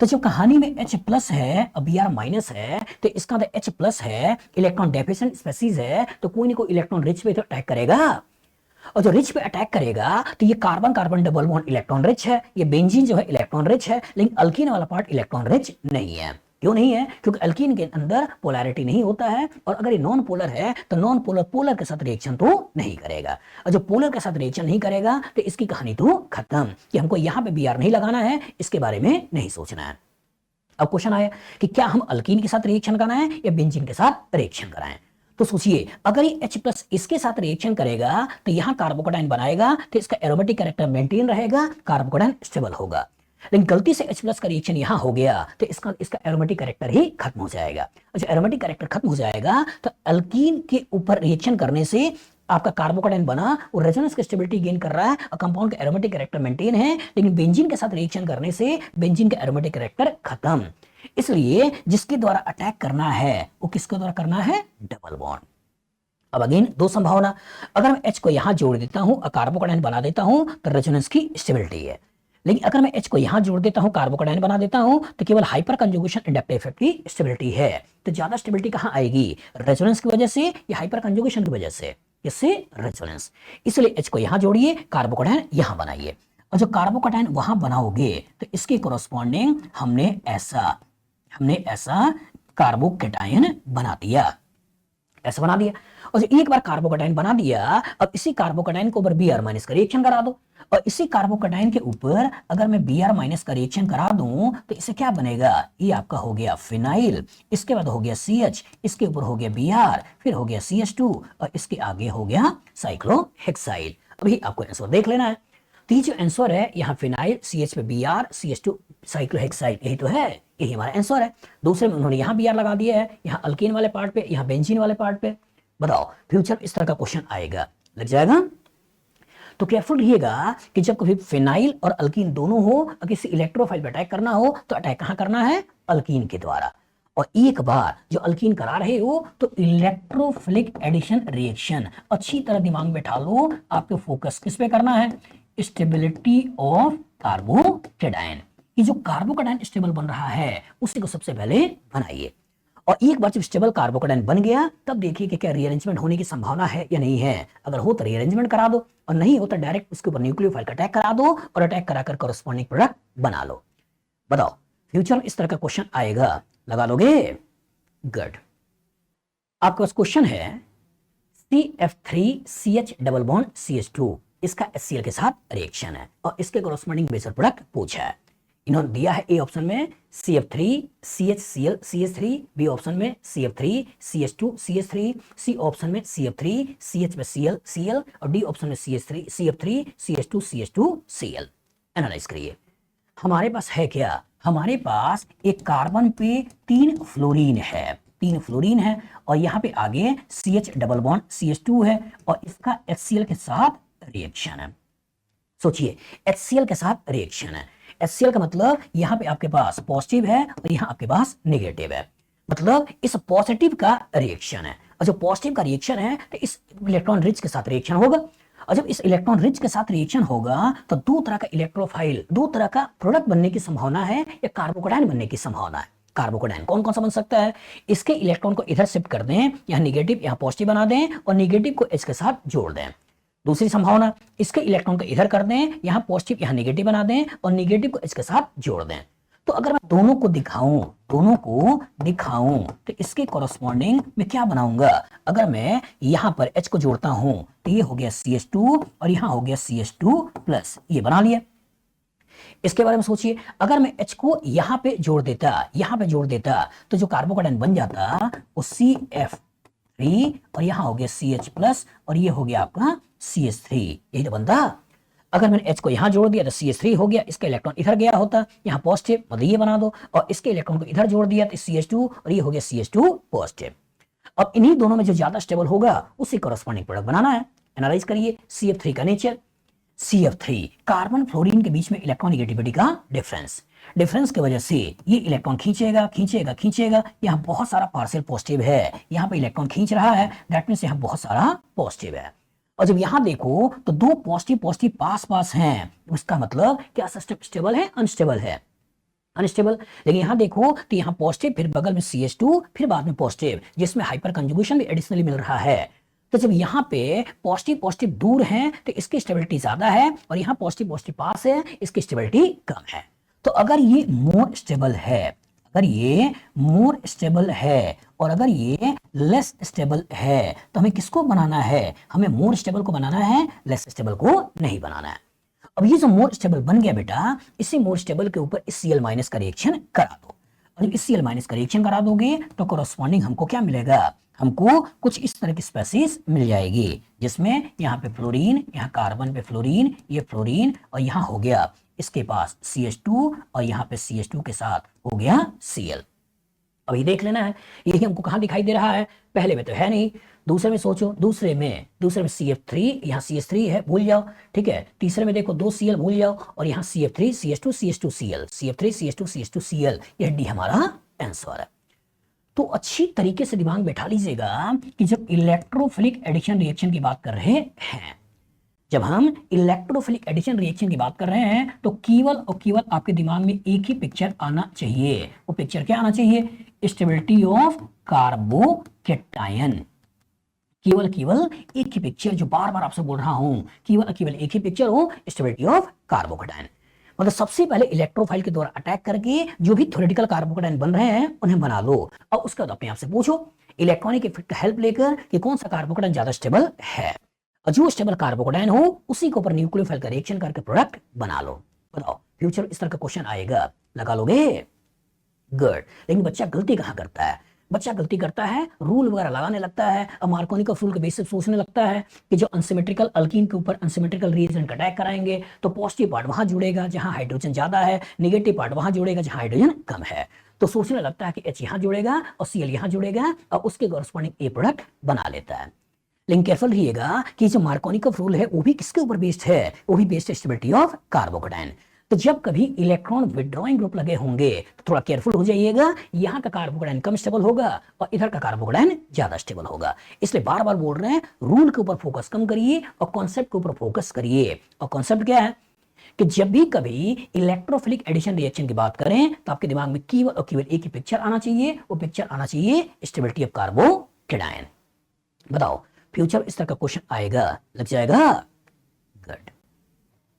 [SPEAKER 1] तो जब कहानी में H+ है और Br- है तो इसका तो H+ है, इलेक्ट्रॉन डेफिशिएंट स्पीसीज है, तो कोई ना कोई इलेक्ट्रॉन रिच पे तो अटैक करेगा, और जो रिच पे अटैक करेगा तो ये carbon carbon double bond electron rich है, ये बेंजीन जो है इलेक्ट्रॉन रिच है, लेकिन अल्कीन वाला पार्ट इलेक्ट्रॉन रिच नहीं है। क्यों नहीं है? क्योंकि अल्कीन के अंदर पोलैरिटी नहीं होता है, और अगर ये नॉन पोलर है तो नॉन पोलर पोलर के साथ रिएक्शन तो नहीं करेगा, और जो पोलर के साथ रिएक्शन नहीं करेगा तो इसकी कहानी तो खत्म, कि हमको यहाँ पे Br नहीं लगाना है, इसके बारे में नहीं सोचना है। अब क्वेश्चन आया कि क्या हम अल्कीन के साथ रिएक्शन कराएं या बेंजीन के साथ रिएक्शन कराएं? तो सोचिए, अगर ये H+ इसके साथ रिएक्शन करेगा तो यहां कार्बोकेटायन बनाएगा तो इसका एरोमेटिक कैरेक्टर मेंटेन रहेगा, कार्बोकेटायन स्टेबल होगा। लेकिन गलती से H+ का रिएक्शन यहां हो गया तो इसका एरोमेटिक कैरेक्टर ही खत्म हो जाएगा। अच्छा, एरोमेटिक कैरेक्टर खत्म हो जाएगा तो अल्कीन के ऊपर रिएक्शन करने से आपका कार्बोकेटाइन बना, वो रेजोनेंस की स्टेबिलिटी गेन कर रहा है और कंपाउंड का एरोमेटिक कैरेक्टर मेंटेन है, लेकिन बेंजीन के साथ रिएक्शन करने से बेंजीन का एरोमेटिक कैरेक्टर खत्म। इसलिए जिसके द्वारा अटैक करना है वो किसके द्वारा करना है? Double bond. अब अगेन दो संभावना, अगर मैं H को यहां जोड़ देता हूं और कार्बोकेटाइन बना देता हूं तो रेजोनेंस की स्टेबिलिटी है, लेकिन अगर मैं H को यहां जोड़ देता हूं, कार्बोकेटाइन बना देता हूं, तो केवल हाइपर कंजुगेशन इंडक्टिव इफेक्ट की स्टेबिलिटी है। तो ज्यादा स्टेबिलिटी कहां आएगी? रेजोनेंस की वजह से या हाइपर कंजुगेशन की वजह से? इससे रेजोनेंस। इसलिए H को यहां जोड़िए, कार्बोकेटाइन यहां बनाइए, और जो कार्बोकेटाइन वहां बनाओगे तो इसके कोरोस्पॉन्डिंग हमने ऐसा कार्बोकेटाइन बना दिया, ऐसा बना दिया। और जो एक बार कार्बोकेटाइन बना दिया, अब इसी कार्बोकेटाइन के ऊपर Br माइनस का रिएक्शन करा दो, और इसी कार्बोकेटाइन के ऊपर अगर मैं Br माइनस का रिएक्शन करा दूं तो इससे क्या बनेगा? ये आपका हो गया फिनाइल, इसके बाद हो गया CH, इसके ऊपर हो गया Br, फिर हो गया CH2, और इसके आगे हो गया साइक्लोहेक्साइड। अभी आपको आंसर देख लेना है। तो ये जो आंसर है यहाँ फिनाइल, CH पे Br, CH2 साइक्लोहेक्साइड, यही तो है, यही हमारा आंसर है। दूसरे में उन्होंने यहाँ Br लगा दिया है, यहाँ अल्कीन वाले पार्ट पे, यहाँ बेंजीन वाले पार्ट पे। बताओ फ्यूचर इस तरह का क्वेश्चन आएगा, लग जाएगा। तो केयरफुल रहिएगा कि जब कभी फिनाइल और अल्कीन दोनों हो और किसी इलेक्ट्रोफाइल पे अटैक करना हो तो अटैक कहां करना है? अल्कीन के द्वारा। और एक बार जो अल्कीन करा रहे हो तो इलेक्ट्रोफिलिक एडिशन रिएक्शन अच्छी तरह दिमाग में बैठा लो, आपको फोकस किस पे करना है? Stability of carbocation. ये जो कार्बोकेटाइन स्टेबल बन रहा है उसी को सबसे पहले बनाइए, और एक बार जब स्टेबल कार्बोकेटाइन बन गया तब देखिए कि क्या रीअरेंजमेंट होने की संभावना है या नहीं है। अगर हो तो रीअरेंजमेंट करा दो, और नहीं हो तो डायरेक्ट उसके ऊपर न्यूक्लियोफाइल का अटैक करा दो और अटैक कराकर कॉरेस्पॉन्डिंग प्रोडक्ट बना लो। बताओ फ्यूचर में इस तरह का क्वेश्चन आएगा, लगा लोगे? गुड। आपके पास क्वेश्चन है CF3CH डबल बॉन्ड CH2, इसका HCl के साथ रिएक्शन है और इसके कॉरेस्पॉन्डिंग बेसल प्रोडक्ट पूछा है। इन्होंने दिया है ए ऑप्शन में CF3CHCl CH3, बी ऑप्शन में CF3CH2 CH3, सी ऑप्शन में CF3CH में Cl और डी ऑप्शन में CF3CH2 CH2Cl। एनालाइज करिए। हमारे पास है क्या? हमारे पास एक कार्बन पे 3 फ्लोरीन है, और यहाँ पे आगे CH डबल बॉन्ड CH2 है और इसका HCl के साथ रिएक्शन है। सोचिए HCl के साथ रिएक्शन है, HCl का मतलब यहाँ पे आपके पास पॉजिटिव है और यहाँ आपके पास नेगेटिव है, मतलब इस पॉजिटिव का रिएक्शन है, और जो पॉजिटिव का रिएक्शन है तो इस इलेक्ट्रॉन रिच के साथ रिएक्शन होगा, और जब इस इलेक्ट्रॉन रिच के साथ रिएक्शन होगा तो दो तरह का इलेक्ट्रोफाइल, दो तरह का प्रोडक्ट बनने की संभावना है या कार्बोकेटाइन बनने की संभावना है। कार्बोकेटाइन कौन कौन सा बन सकता है? इसके इलेक्ट्रॉन को इधर शिफ्ट कर दें, यहाँ निगेटिव यहाँ पॉजिटिव बना दें और निगेटिव को H के साथ जोड़ दें। दूसरी संभावना, इसके इलेक्ट्रॉन को इधर कर दें, यहाँ पॉजिटिव यहाँ निगेटिव बना दें और निगेटिव को H के साथ जोड़ दें। तो अगर मैं दोनों को दिखाऊं तो इसके कॉरेस्पॉन्डिंग मैं क्या बनाऊंगा? अगर मैं यहां पर H को जोड़ता हूं तो ये हो गया CH2 और यहां हो गया CH2+, ये बना लिया। इसके बारे में सोचिए, अगर मैं H को यहां पे जोड़ देता तो जो कार्बोकेटाइन बन जाता वो CF3 और यहां हो गया CH+ और ये हो गया आपका CH3, यही तो बनता। अगर मैंने H को यहां जोड़ दिया तो CH3 हो गया, इसका इलेक्ट्रॉन इधर गया होता, यहां पॉजिटिव, मतलब ये बना दो, और इसके इलेक्ट्रॉन को इधर जोड़ दिया तो CH2 और ये हो गया CH2 पॉजिटिव। अब इन्हीं दोनों में जो ज्यादा स्टेबल होगा उसी कॉरेस्पॉन्डिंग प्रोडक्ट बनाना है। एनालाइज करिए। CF3 का नेचर, CF3 कार्बन फ्लोरीन के बीच में इलेक्ट्रॉन नेगेटिविटी का डिफरेंस की वजह से ये इलेक्ट्रॉन खींचेगा। यहाँ बहुत सारा पार्शियल पॉजिटिव है, यहाँ पे इलेक्ट्रॉन खींच रहा है, दैट मींस यहाँ बहुत सारा पॉजिटिव है। और जब यहां देखो तो दो पॉजिटिव पास हैं, उसका मतलब क्या सिस्टम स्टेबल है? अनस्टेबल। लेकिन यहां देखो तो यहाँ पॉजिटिव, फिर बगल में CH2, फिर बाद में पॉजिटिव, जिसमें हाइपर कंजुगेशन भी एडिशनली मिल रहा है। तो जब यहाँ पे पॉजिटिव दूर हैं तो इसकी स्टेबिलिटी ज्यादा है, और यहाँ पॉजिटिव पास है, इसकी स्टेबिलिटी कम है। तो अगर ये मोर स्टेबल है और अगर ये लेस स्टेबल है तो हमें किसको बनाना है? हमें मोर स्टेबल को बनाना है, लेस स्टेबल को नहीं बनाना है। अब ये जो मोर स्टेबल बन गया बेटा, इसी मोर स्टेबल के ऊपर इस Cl- का रिएक्शन करा दो, और जब इस Cl- का रिएक्शन करा दोगे तो कॉरेस्पॉन्डिंग हमको क्या मिलेगा? हमको कुछ इस तरह की स्पेसीज मिल जाएगी, जिसमें यहाँ पे फ्लोरीन, यहाँ कार्बन पे फ्लोरीन, ये फ्लोरीन, और यहाँ हो गया इसके पास CH2 और यहाँ पे CH2 के साथ हो गया Cl। अभी देख लेना है ये हमको कहां दिखाई दे रहा है, पहले में तो है नहीं। दूसरे में सोचो, दूसरे में CF3, यहाँ CH3 है, भूल जाओ, ठीक है। तीसरे में देखो 2 Cl भूल जाओ, और यहाँ CF3 CH2 CH2 Cl, CF3 CH2 CH2 Cl, यह डी हमारा आंसर है। तो अच्छी तरीके से दिमाग बैठा लीजिएगा कि जब इलेक्ट्रोफिलिक एडिशन रिएक्शन की बात कर रहे हैं, जब हम इलेक्ट्रोफिलिक एडिशन रिएक्शन की बात कर रहे हैं, तो केवल और केवल आपके दिमाग में एक ही पिक्चर आना चाहिए। वो पिक्चर क्या आना चाहिए? Stability of carbocation. केवल केवल एक ही पिक्चर, जो बार बार आपसे बोल रहा हूं, केवल केवल एक ही पिक्चर हो, स्टेबिलिटी ऑफ कार्बोकेटायन। मतलब सबसे पहले इलेक्ट्रोफाइल के द्वारा अटैक करके जो भी थ्योरेटिकल कार्बोकेटायन बन रहे हैं उन्हें बना लो, और उसके बाद अपने आप से पूछो इलेक्ट्रॉनिक इफेक्ट का हेल्प लेकर कि कौन सा कार्बोकेटायन ज्यादा स्टेबल है, और जो स्टेबल कार्बोकेटायन हो उसी के ऊपर न्यूक्लियोफाइल का रिएक्शन करके प्रोडक्ट बना लो। बताओ फ्यूचर इस तरह का क्वेश्चन आएगा, लगा लोगे? गुड। लेकिन बच्चा गलती कहां करता है? बच्चा गलती करता है रूल वगैरह लगाने लगता है, और मार्कोनी रूल के बेसिस सोचने लगता है कि जो अनसिमेट्रिकल अल्कीन के ऊपर अनसिमेट्रिकल रिएजेंट अटैक कराएंगे तो पॉजिटिव पार्ट वहां जुड़ेगा जहां हाइड्रोजन ज्यादा है, नेगेटिव पार्ट वहां जुड़ेगा जहां हाइड्रोजन कम है। तो सोचने लगता है कि H यहां जुड़ेगा और Cl यहां जुड़ेगा, और उसके कॉरस्पॉन्डिंग ए प्रोडक्ट बना लेता है। लेकिन केयरफुल रहिएगा कि जो मार्कोनी रूल है वो भी किसके ऊपर बेस्ड है? वो भी बेस्ड है स्टेबिलिटी ऑफ कार्बोकेटायन। तो जब कभी इलेक्ट्रॉन विड्रॉइंग ग्रुप लगे होंगे तो थोड़ा केयरफुल हो जाइएगा, यहाँ का कार्बोकेटायन कम स्टेबल होगा और इधर का कार्बोकेटायन ज्यादा स्टेबल होगा। इसलिए बार बार बोल रहे हैं रूल के ऊपर फोकस कम करिए और कॉन्सेप्ट के ऊपर फोकस करिए। और कॉन्सेप्ट क्या है कि जब भी कभी इलेक्ट्रोफिलिक एडिशन रिएक्शन की बात करें तो आपके दिमाग में केवल और केवल एक ही पिक्चर आना चाहिए, वो पिक्चर आना चाहिए स्टेबिलिटी ऑफ कार्बोकेटायन। बताओ फ्यूचर इस तरह का क्वेश्चन आएगा, लग जाएगा? गुड।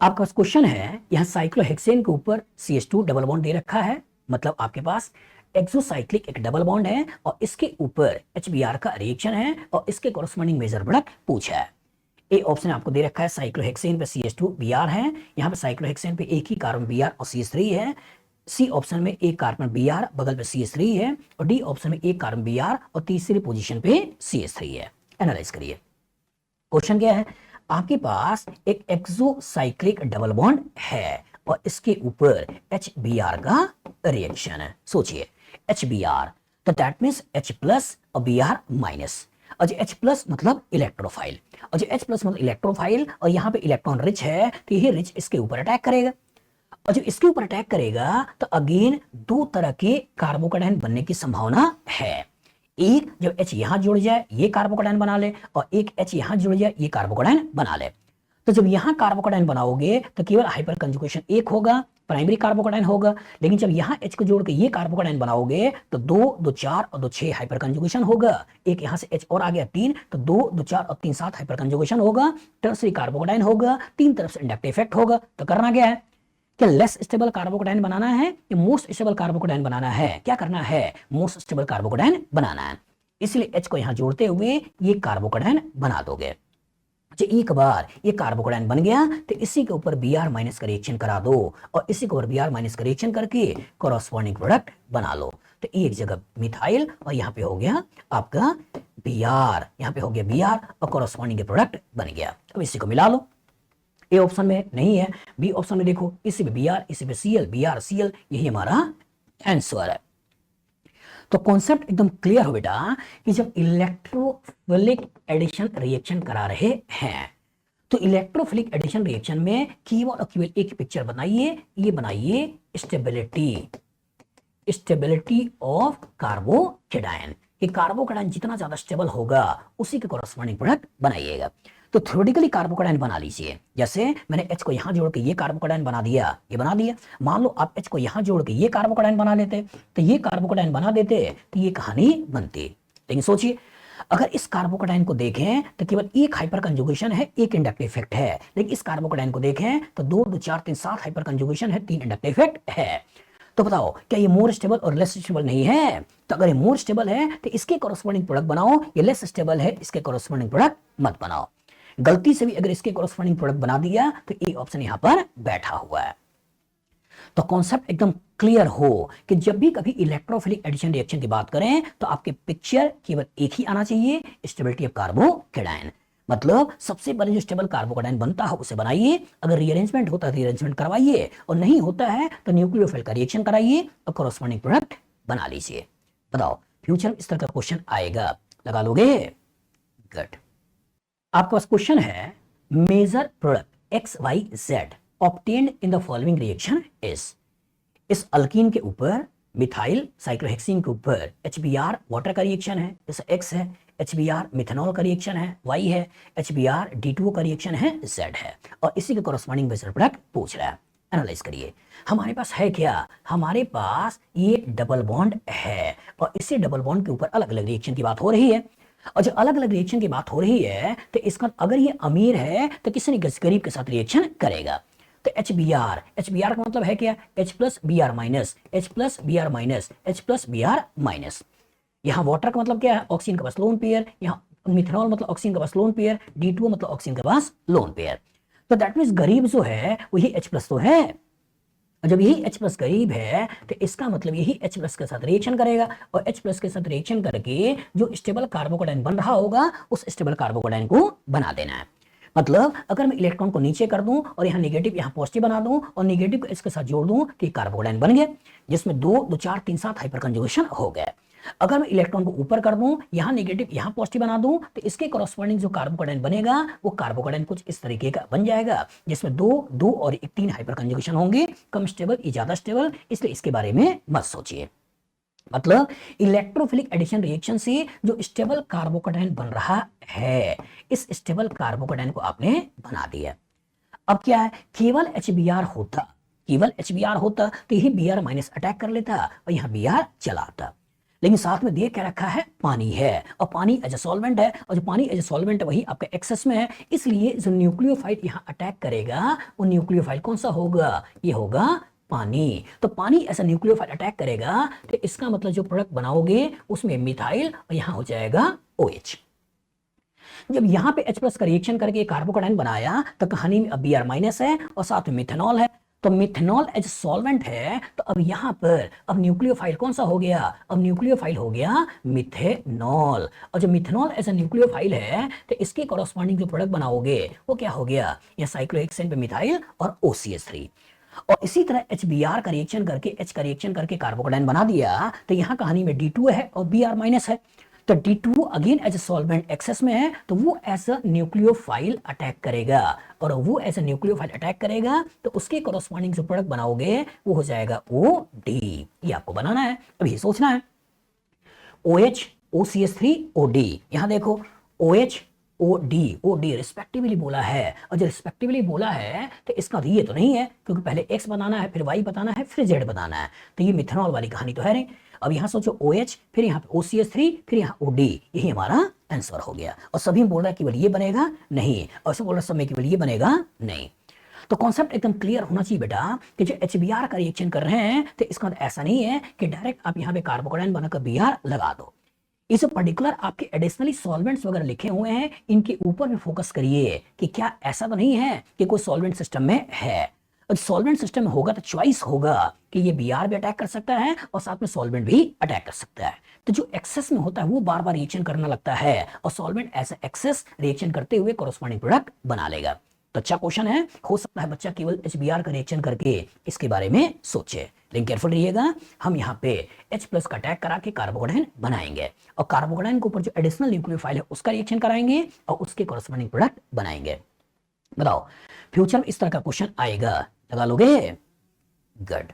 [SPEAKER 1] आपके पास क्वेश्चन है, यहां साइक्लोहेक्सेन के ऊपर CH2 डबल बॉन्ड दे रखा है, मतलब आपके पास एक्सोसाइक्लिक एक डबल बॉन्ड है और इसके ऊपर HBr का रिएक्शन है और इसके कॉरस्पॉन्डिंग मेजर प्रोडक्ट पूछा है। ए ऑप्शन आपको दे रखा है साइक्लोहेक्सेन पे CH2 Br है, यहाँ पे साइक्लोहेक्सेन पे एक ही कार्बन Br और CH3 है। सी ऑप्शन में एक कार्बन Br बगल पे CH3 है, और डी ऑप्शन में एक कार्बन Br और तीसरी पोजीशन पे CH3 है। एनालाइज करिए। क्वेश्चन क्या है? आपके पास एक एक्सोसाइक्लिक डबल बॉन्ड है और इसके ऊपर HBr का रिएक्शन है। सोचिए HBr, तो दैट मींस H प्लस और Br माइनस, और जो H प्लस मतलब इलेक्ट्रोफाइल, और जो H प्लस मतलब इलेक्ट्रोफाइल, और यहाँ पे इलेक्ट्रॉन रिच है तो ये रिच इसके ऊपर अटैक करेगा, और जब इसके ऊपर अटैक करेगा तो अगेन दो तरह के कार्बोकेटायन बनने की संभावना है। एक जब H यहां जुड़ जाए ये कार्बोकेटायन बना ले, और एक H यहां जुड़ जाए ये कार्बोकेटायन बना ले। तो जब यहां कार्बोकेटायन बनाओगे तो केवल हाइपर कंजुगेशन एक होगा, प्राइमरी कार्बोकेटायन होगा। लेकिन जब यहां H को जोड़ के ये कार्बोकेटायन बनाओगे तो 2 2 4 और 2 6 हाइपर कंजुगेशन होगा। एक यहां से H और आ गया 3, तो 2 2 4 और 3 7 हाइपर कंजुगेशन होगा, टर्सरी कार्बोकेटायन होगा, तीन तरफ से इंडक्टिव इफेक्ट होगा। तो करना क्या है? क्या लेस स्टेबल कार्बोकेटायन बनाना है या मोस्ट स्टेबल कार्बोकेटायन बनाना है? क्या करना है? मोस्ट स्टेबल कार्बोकेटायन बनाना है। इसलिए H को यहां जोड़ते हुए ये कार्बोकेटायन बना दोगे। एक बार ये कार्बोकेटायन बन गया तो इसी के ऊपर Br माइनस का रिएक्शन करा दो, और इसी के ऊपर Br माइनस का रिएक्शन करके कॉरस्पॉन्डिंग प्रोडक्ट बना लो। तो एक जगह मिथाइल और यहाँ पे हो गया आपका Br, यहाँ पे हो गया Br और कॉरस्पॉन्डिंग प्रोडक्ट बन गया। अब इसी को मिला लो। ए ऑप्शन में नहीं है, बी ऑप्शन में देखो, इसी पे Br इसी पे Cl, Br Cl, यही हमारा आंसर है। तो कॉन्सेप्ट एकदम क्लियर हो बेटा कि जब इलेक्ट्रोफिलिक एडिशन रिएक्शन करा रहे हैं तो इलेक्ट्रोफिलिक एडिशन रिएक्शन में केवल और केवल एक पिक्चर बनाइए, ये बनाइए स्टेबिलिटी ऑफ कार्बोकेटायन। कि कार्बोकेटायन जितना ज्यादा स्टेबल होगा उसी के कॉरस्पॉन्डिंग प्रोडक्ट बनाइएगा। तो थ्योरेटिकली कार्बोकेटायन बना लीजिए। जैसे मैंने H को यहां जोड़ के ये कार्बोकेटायन बना दिया, ये बना दिया। मान लो आप H को यहां जोड़ के ये कार्बोकेटायन बना लेते, तो ये कार्बोकेटायन बना देते तो ये कहानी बनती। लेकिन सोचिए अगर इस कार्बोकेटायन को देखें तो केवल एक हाइपर कंजुगेशन है, एक इंडक्टिव इफेक्ट है। लेकिन इस कार्बोकेटायन को देखें तो 2 2 4 3 7 हाइपर कंजुगेशन है, 3 इंडक्टिव इफेक्ट है। तो बताओ क्या ये मोर स्टेबल और लेस स्टेबल नहीं है? तो अगर ये मोर स्टेबल है तो इसके कॉरस्पॉन्डिंग प्रोडक्ट बनाओ, ये लेस स्टेबल है इसके कॉरस्पॉन्डिंग प्रोडक्ट मत बनाओ। गलती से भी अगर इसके कॉरस्पॉन्डिंग प्रोडक्ट बना दिया तो ए ऑप्शन यहां पर बैठा हुआ है। तो कॉन्सेप्ट एकदम क्लियर हो कि जब भी कभी इलेक्ट्रोफिलिक एडिशन रिएक्शन की बात करें तो आपके पिक्चर केवल एक ही आना चाहिए, स्टेबिलिटी ऑफ कार्बोकेटायन। मतलब सबसे पहले जो स्टेबल कार्बोकेटायन बनता है उसे बनाइए, अगर रीअरेंजमेंट होता है रीअरेंजमेंट करवाइए, और नहीं होता है तो न्यूक्लियोफाइल का रिएक्शन कराइए और कॉरस्पॉन्डिंग प्रोडक्ट बना लीजिए। बताओ फ्यूचर इस तरह का क्वेश्चन आएगा, लगा लोगे? गुड। आपके पास क्वेश्चन है, major product X Y Z obtained in the following reaction is. इस अल्कीन के ऊपर मिथाइल साइक्लोहेक्सीन के ऊपर HBr वाटर का रिएक्शन है, जैसे X है, HBr मिथेनॉल का रिएक्शन है, Y है, HBr D2O का रिएक्शन है, Z है, और इसी के कॉरस्पॉन्डिंग मेजर प्रोडक्ट पूछ रहा है। एनालाइज करिए, हमारे पास है क्या, हमारे पास ये डबल बॉन्ड है और इसी डबल बॉन्ड के ऊपर अलग अलग रिएक्शन की बात हो रही है, और जब अलग अलग रिएक्शन की बात हो रही है तो इसका अगर ये अमीर है तो किसी न किसी गरीब के साथ रिएक्शन करेगा। तो HBr का मतलब है क्या, H plus Br minus, H plus Br minus, H plus Br minus. यहाँ वाटर का मतलब क्या है, ऑक्सीजन के पास लोन पेयर, यहाँ मिथेनॉल मतलब ऑक्सीजन के पास लोन पेयर, D2O मतलब ऑक्सीजन के पास लोन पेयर। तो दैट मींस गरीब जो है वही H प्लस तो है, और जब यही H प्लस करीब है तो इसका मतलब यही H प्लस के साथ रिएक्शन करेगा, और H प्लस के साथ रिएक्शन करके जो स्टेबल कार्बोकेटाइन बन रहा होगा उस स्टेबल कार्बोकेटाइन को बना देना है। मतलब अगर मैं इलेक्ट्रॉन को नीचे कर दूं और यहाँ नेगेटिव यहाँ पॉजिटिव बना दूं और नेगेटिव को इसके साथ जोड़ दूं तो कार्बोकेटाइन बन गया, जिसमें 2 2 4 3 7 हाइपर कंजुगेशन हो गया। अगर मैं इलेक्ट्रॉन को ऊपर कर दूं, यहाँ नेगेटिव यहाँ पॉजिटिव बना दूं तो इसके कॉरस्पॉन्डिंग जो कार्बोकेटाइन बनेगा वो कार्बोकेटाइन कुछ इस तरीके का बन जाएगा, जिसमें 2 2 और 3 हाइपर कंजुगेशन होंगे, कम स्टेबल या ज्यादा स्टेबल, इसलिए इसके बारे में मत सोचिए। मतलब इलेक्ट्रोफिलिक एडिशन रिएक्शन से जो स्टेबल कार्बोकेटाइन बन रहा है, इस स्टेबल कार्बोकेटाइन को आपने बना दिया। अब क्या है, केवल HBr होता तो यही Br माइनस अटैक कर लेता और यहाँ Br चला आता, लेकिन साथ में दिए क्या रखा है, पानी है, और पानी एज ए सॉल्वेंट है, और जो पानी एज ए सॉल्वेंट है वही आपका एक्सेस में है, इसलिए जो न्यूक्लियोफाइल यहाँ अटैक करेगा वो न्यूक्लियोफाइल कौन सा होगा, ये होगा पानी। तो पानी ऐसा न्यूक्लियोफाइल अटैक करेगा तो इसका मतलब जो प्रोडक्ट बनाओगे उसमें मिथाइल और यहाँ हो जाएगा OH। जब यहाँ पे H प्लस का रिएक्शन करके कार्बोकेटाइन बनाया तो कहानी में अब Br माइनस है और साथ में मिथेनॉल है, तो मिथेनॉल एज सॉल्वेंट है, तो अब यहाँ पर अब न्यूक्लियोफाइल कौन सा हो गया, अब न्यूक्लियोफाइल हो गया मिथेनॉल, और जो मिथेनॉल एज न्यूक्लियोफाइल है तो इसके कॉरस्पॉन्डिंग जो प्रोडक्ट बनाओगे वो क्या हो गया, यह साइक्लोहेक्सेन पे मिथाइल और OCH3। और इसी तरह HBr का रिएक्शन करके H का रिएक्शन करके कार्बोकेटाइन बना दिया, तो यहाँ कहानी में D2 है और Br माइनस है, तो D2 again as a solvent excess में है, तो वो एज अ न्यूक्लियोफाइल अटैक करेगा, और वो एज अ न्यूक्लियोफाइल अटैक करेगा तो उसके कॉरस्पॉन्डिंग जो प्रोडक्ट बनाओगे वो हो जाएगा OD। ये आपको बनाना है, अभी सोचना है। OH OCH3 OD, यहाँ देखो OH OD रिस्पेक्टिवली बोला है, और जो रिस्पेक्टिवली बोला है तो इसका ये तो नहीं है क्योंकि पहले X बताना है, फिर Y बताना है, फिर Z बताना है, तो ये मिथेनॉल वाली कहानी तो है नहीं। अब यहाँ सोचो OH, फिर यहाँ पे OCH3, फिर यहाँ OD, यही हमारा आंसर हो गया। और सभी बोल रहा है केवल ये बनेगा नहीं, और सब बोल रहा है सब में केवल ये बनेगा नहीं। तो कॉन्सेप्ट एकदम क्लियर होना चाहिए बेटा कि जो HBr का रिएक्शन कर रहे हैं तो इसका मतलब ऐसा नहीं है कि डायरेक्ट आप यहाँ पे कार्बोकेटाइन बनाकर Br लगा दो। इस पर्टिकुलर आपके एडिशनली सॉल्वेंट्स वगैरह लिखे हुए हैं, इनके ऊपर भी फोकस करिए कि क्या ऐसा तो नहीं है कि कोई सॉल्वेंट सिस्टम में है। सॉल्वेंट सिस्टम में होगा तो चॉइस होगा कि ये Br भी अटैक कर सकता है और साथ में सॉल्वेंट भी अटैक कर सकता है। तो जो एक्सेस में होता है वो बार बार रिएक्शन करना लगता है, और सॉल्वेंट ऐसा एक्सेस रिएक्शन करते हुए कॉरस्पॉन्डिंग प्रोडक्ट बना लेगा। तो अच्छा क्वेश्चन है, हो सकता है बच्चा केवल HBr का रिएक्शन करके इसके बारे में सोचे, लेकिन केयरफुल रहिएगा। हम यहाँ पे H प्लस का अटैक करा के कार्बोकेटाइन बनाएंगे, और कार्बोकेटाइन के ऊपर जो एडिशनल न्यूक्लियोफाइल है उसका रिएक्शन कराएंगे और उसके कॉरस्पॉन्डिंग प्रोडक्ट बनाएंगे। बताओ फ्यूचर में इस तरह का क्वेश्चन आएगा, लगा लोगे? गुड।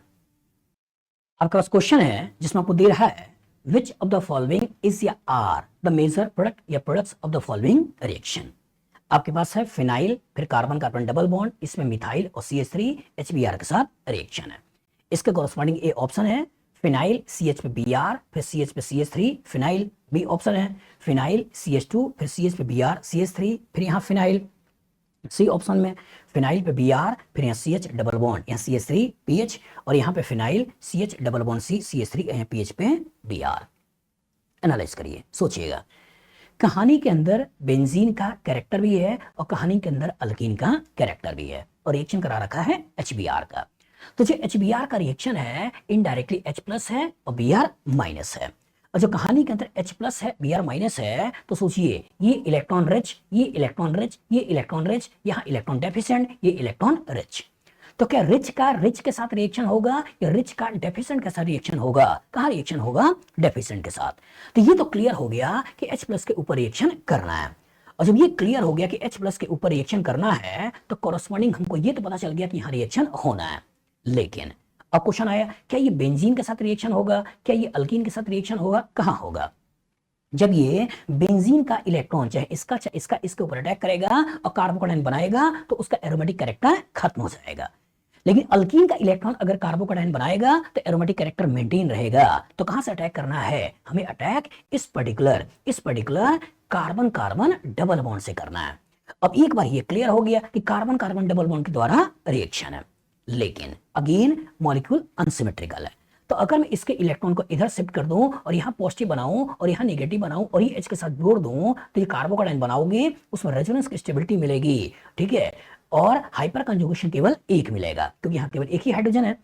[SPEAKER 1] आपके पास क्वेश्चन है जिसमें आपको दे रहा है विच ऑफ द फॉलोइंग इज या आर द मेजर प्रोडक्ट या products of the following reaction. आपके पास है फिनाइल, फिर कार्बन कार्बन डबल बॉन्ड, इसमें मिथाइल और CH3 HBr के साथ रिएक्शन है। इसके कॉरस्पॉन्डिंग ए ऑप्शन है फिनाइल CH पे Br, फिर CH पे CH3 फिनाइल। बी ऑप्शन है फिनाइल CH2, फिर CH पे Br CH3, फिर यहाँ फिनाइल। सी ऑप्शन में फिनाइल पे Br, फिर यहाँ CH डबल बॉन्ड, यहाँ CH3 PH, और यहाँ पे phenyl CH double bond C CH3, यहाँ PH पे Br। एनालाइज करिए, सोचिएगा। कहानी के अंदर बेंजीन का कैरेक्टर भी है और कहानी के अंदर अल्कीन का कैरेक्टर भी है, और रिएक्शन करा रखा है HBr का। तो जो HBr का रिएक्शन है इनडायरेक्टली H प्लस है और Br माइनस है, और जो कहानी के अंदर H प्लस है Br माइनस है, तो सोचिए ये इलेक्ट्रॉन रिच, ये इलेक्ट्रॉन रिच, ये इलेक्ट्रॉन रिच, यहाँ इलेक्ट्रॉन डेफिशिएंट, ये इलेक्ट्रॉन रिच। तो क्या रिच का रिच के साथ रिएक्शन होगा या रिच का डेफिशिएंट के साथ रिएक्शन होगा? कहाँ रिएक्शन होगा? डेफिशिएंट के साथ। तो ये तो क्लियर हो गया कि H प्लस के ऊपर रिएक्शन करना है। और जब ये क्लियर हो गया कि H प्लस के ऊपर रिएक्शन करना है तो कॉरस्पॉन्डिंग हमको ये तो पता चल गया कि यहाँ रिएक्शन होना है। लेकिन अब क्वेश्चन आया, क्या ये बेंजीन के साथ रिएक्शन होगा, क्या ये अल्कीन के साथ रिएक्शन होगा, कहां होगा? जब ये बेंजीन का इलेक्ट्रॉन चाहे इसका चाहे इसका इसके ऊपर अटैक करेगा और कार्बोकैटायन बनाएगा तो उसका एरोमेटिक कैरेक्टर खत्म हो जाएगा। लेकिन अल्कीन का इलेक्ट्रॉन अगर कार्बोकैटायन बनाएगा तो एरोमेटिक कैरेक्टर मेंटेन रहेगा। तो कहां से अटैक करना है? हमें अटैक इस particular carbon carbon double bond से करना है। अब एक बार ये क्लियर हो गया कि कार्बन कार्बन डबल बॉन्ड के द्वारा रिएक्शन है, लेकिन अगेन मॉलिक्यूल अनसिमेट्रिकल है। तो अगर मैं इसके इलेक्ट्रॉन को इधर शिफ्ट कर दूं और यहाँ पॉजिटिव बनाऊं और यहाँ नेगेटिव बनाऊं और ये H के साथ जोड़ दूं तो ये कार्बोकैटायन बनाओगे, उसमें रेजोनेंस की स्टेबिलिटी मिलेगी, ठीक है, और हाइपर कंजुगेशन केवल एक मिलेगा क्योंकि यहाँ केवल एक ही हाइड्रोजन है।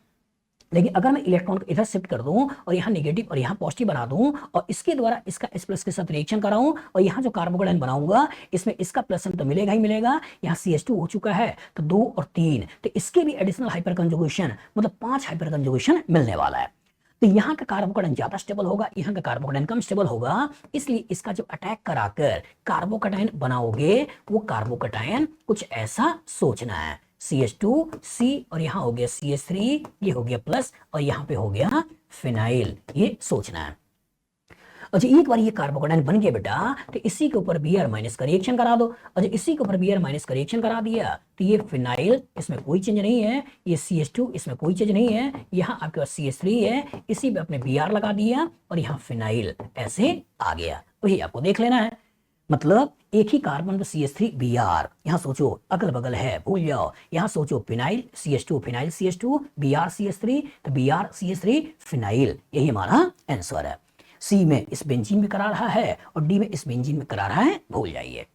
[SPEAKER 1] लेकिन अगर मैं इलेक्ट्रॉन को इधर शिफ्ट कर दूं और यहाँ नेगेटिव और यहाँ पॉजिटिव बना दूं और इसके द्वारा इसका H प्लस के साथ रिएक्शन कराऊं और यहाँ जो कार्बोकैटायन बनाऊंगा इसमें इसका प्लस तो मिलेगा ही मिलेगा। यहाँ CH2 हो चुका है तो 2 और 3, तो इसके भी एडिशनल हाइपर कंजुगेशन मतलब 5 हाइपर कंजुगेशन मिलने वाला है। तो यहाँ का कार्बोकैटायन ज्यादा स्टेबल होगा, यहाँ का कार्बोकैटायन कम स्टेबल होगा, इसलिए इसका जो अटैक कराकर कार्बोकैटायन बनाओगे वो कार्बोकैटायन कुछ ऐसा सोचना है, CH2C और यहाँ हो गया CH3, ये हो गया प्लस और यहाँ पे हो गया फिनाइल, ये सोचना है। अच्छा एक बार ये कार्बोकैटायन बन गया बेटा तो इसी के ऊपर Br माइनस का रिएक्शन करा दो। अच्छा इसी के ऊपर Br माइनस का रिएक्शन करा दिया तो ये फिनाइल, इसमें कोई चेंज नहीं है, ये CH2 इसमें कोई चेंज नहीं है, यहाँ आपके पास CH3 है, इसी पे आपने Br लगा दिया और यहाँ फिनाइल ऐसे आ गया। तो ये आपको देख लेना है, मतलब एक ही कार्बन पे CH3 Br, यहाँ सोचो अगल बगल है भूल जाओ, यहाँ सोचो phenyl CH2 phenyl CH2 Br CH3 तो Br CH3 फिनाइल, यही हमारा आंसर है। सी में इस बेंजीन में करा रहा है और डी में इस बेंजीन में करा रहा है, भूल जाइए।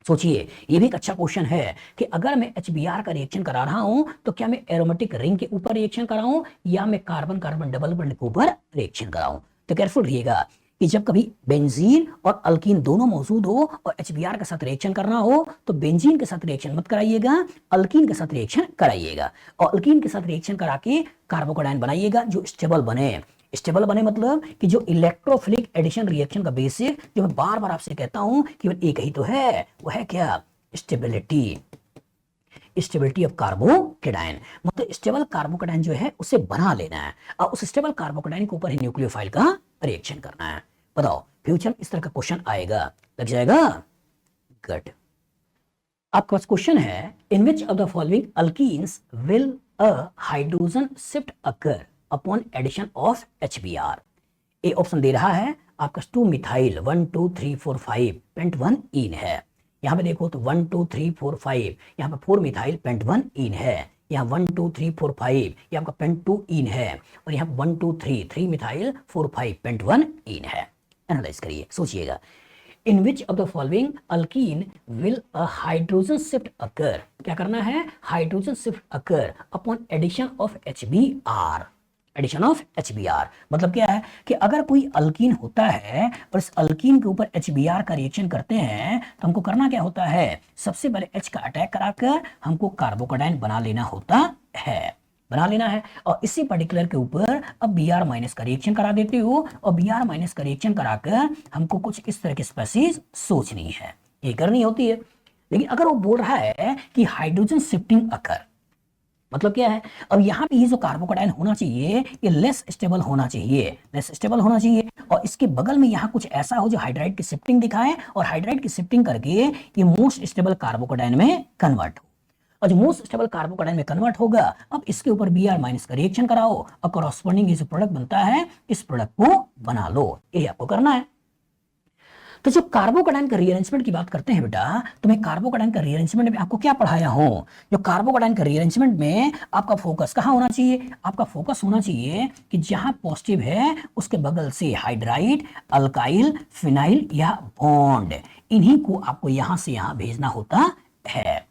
[SPEAKER 1] सोचिए ये भी एक अच्छा क्वेश्चन है कि अगर मैं HBr का रिएक्शन करा रहा हूं तो क्या मैं एरोमेटिक रिंग के ऊपर रिएक्शन कराऊं या मैं कार्बन कार्बन डबल बॉन्ड के ऊपर रिएक्शन कराऊं। तो केयरफुल रहिएगा कि जब कभी बेंजीन और अल्कीन दोनों मौजूद हो और HBr के साथ रिएक्शन करना हो तो बेंजीन के साथ रिएक्शन मत कराइएगा, अल्कीन के साथ रिएक्शन कराइएगा और अल्कीन के साथ रिएक्शन करा के कार्बोकैटायन बनाइएगा जो स्टेबल बने। स्टेबल बने मतलब कि जो इलेक्ट्रोफिलिक एडिशन रिएक्शन का बेसिक जो मैं बार बार आपसे कहता हूं केवल एक ही तो है, वो है क्या? स्टेबिलिटी, स्टेबिलिटी ऑफ कार्बोकैटायन, मतलब स्टेबल कार्बोकैटायन जो है उसे बना लेना है और उस स्टेबल कार्बोकैटायन के ऊपर ही न्यूक्लियोफाइल का रिएक्शन करना है। बताओ फ्यूचर में इस तरह का क्वेश्चन आएगा, लग जाएगा? गुड। आपके पास क्वेश्चन है, in which of the following alkenes will a hydrogen shift occur upon addition of HBr? A option दे रहा है आपका 2 मिथाइल 1 2 3 4 5 पेंट 1 इन है। यहाँ पे देखो तो 1 2 3 4 5, यहाँ पे 4 मिथाइल पेंट 1 इन है, यहाँ 1 2 3 4 5 ये आपका पेंट 2 इन है और यहाँ 1 2 3 मिथाइल 4 5 पेंट 1 इन है। एनालाइज करिए, सोचिएगा। In which of the following alkene will a hydrogen shift occur, क्या करना है? Hydrogen shift occur upon addition of HBr। Addition of HBr मतलब क्या है कि अगर कोई अल्कीन होता है और इस अल्कीन के ऊपर HBr का रिएक्शन करते हैं तो हमको करना क्या होता है? सबसे पहले H का अटैक कराकर हमको कार्बोकैटायन बना लेना होता है, बना लेना है और इसी पर्टिकुलर के ऊपर अब Br माइनस का रिएक्शन करा देते हो और Br माइनस का रिएक्शन कराकर हमको कुछ इस तरह की स्पेसीज सोचनी है, ये करनी होती है। लेकिन अगर वो बोल रहा है कि हाइड्रोजन शिफ्टिंग अकर, मतलब क्या है? अब यहाँ पे ये जो कार्बोकैटायन होना चाहिए ये लेस स्टेबल होना चाहिए, लेस स्टेबल होना चाहिए और इसके बगल में यहाँ कुछ ऐसा हो जो हाइड्राइड की शिफ्टिंग दिखाए और हाइड्राइड की शिफ्टिंग करके ये मोस्ट स्टेबल कार्बोकैटायन में कन्वर्ट हो। और जो मोस्ट स्टेबल कार्बोकैटायन में कन्वर्ट होगा अब इसके ऊपर Br माइनस का रिएक्शन कराओ और कॉरस्पॉन्डिंग ये जो प्रोडक्ट बनता है इस प्रोडक्ट को बना लो, ये आपको करना है। तो जब कार्बोकैटायन का रीअरेंजमेंट की बात करते हैं बेटा तो मैं कार्बोकैटायन का रीअरेंजमेंट में आपको क्या पढ़ाया हूं? जो कार्बोकैटायन का रीअरेंजमेंट में आपका फोकस कहां होना चाहिए? आपका फोकस होना चाहिए कि जहां पॉजिटिव है उसके बगल से हाइड्राइड, अल्काइल, फिनाइल या बॉन्ड, इन्हीं को आपको यहां से यहां भेजना होता है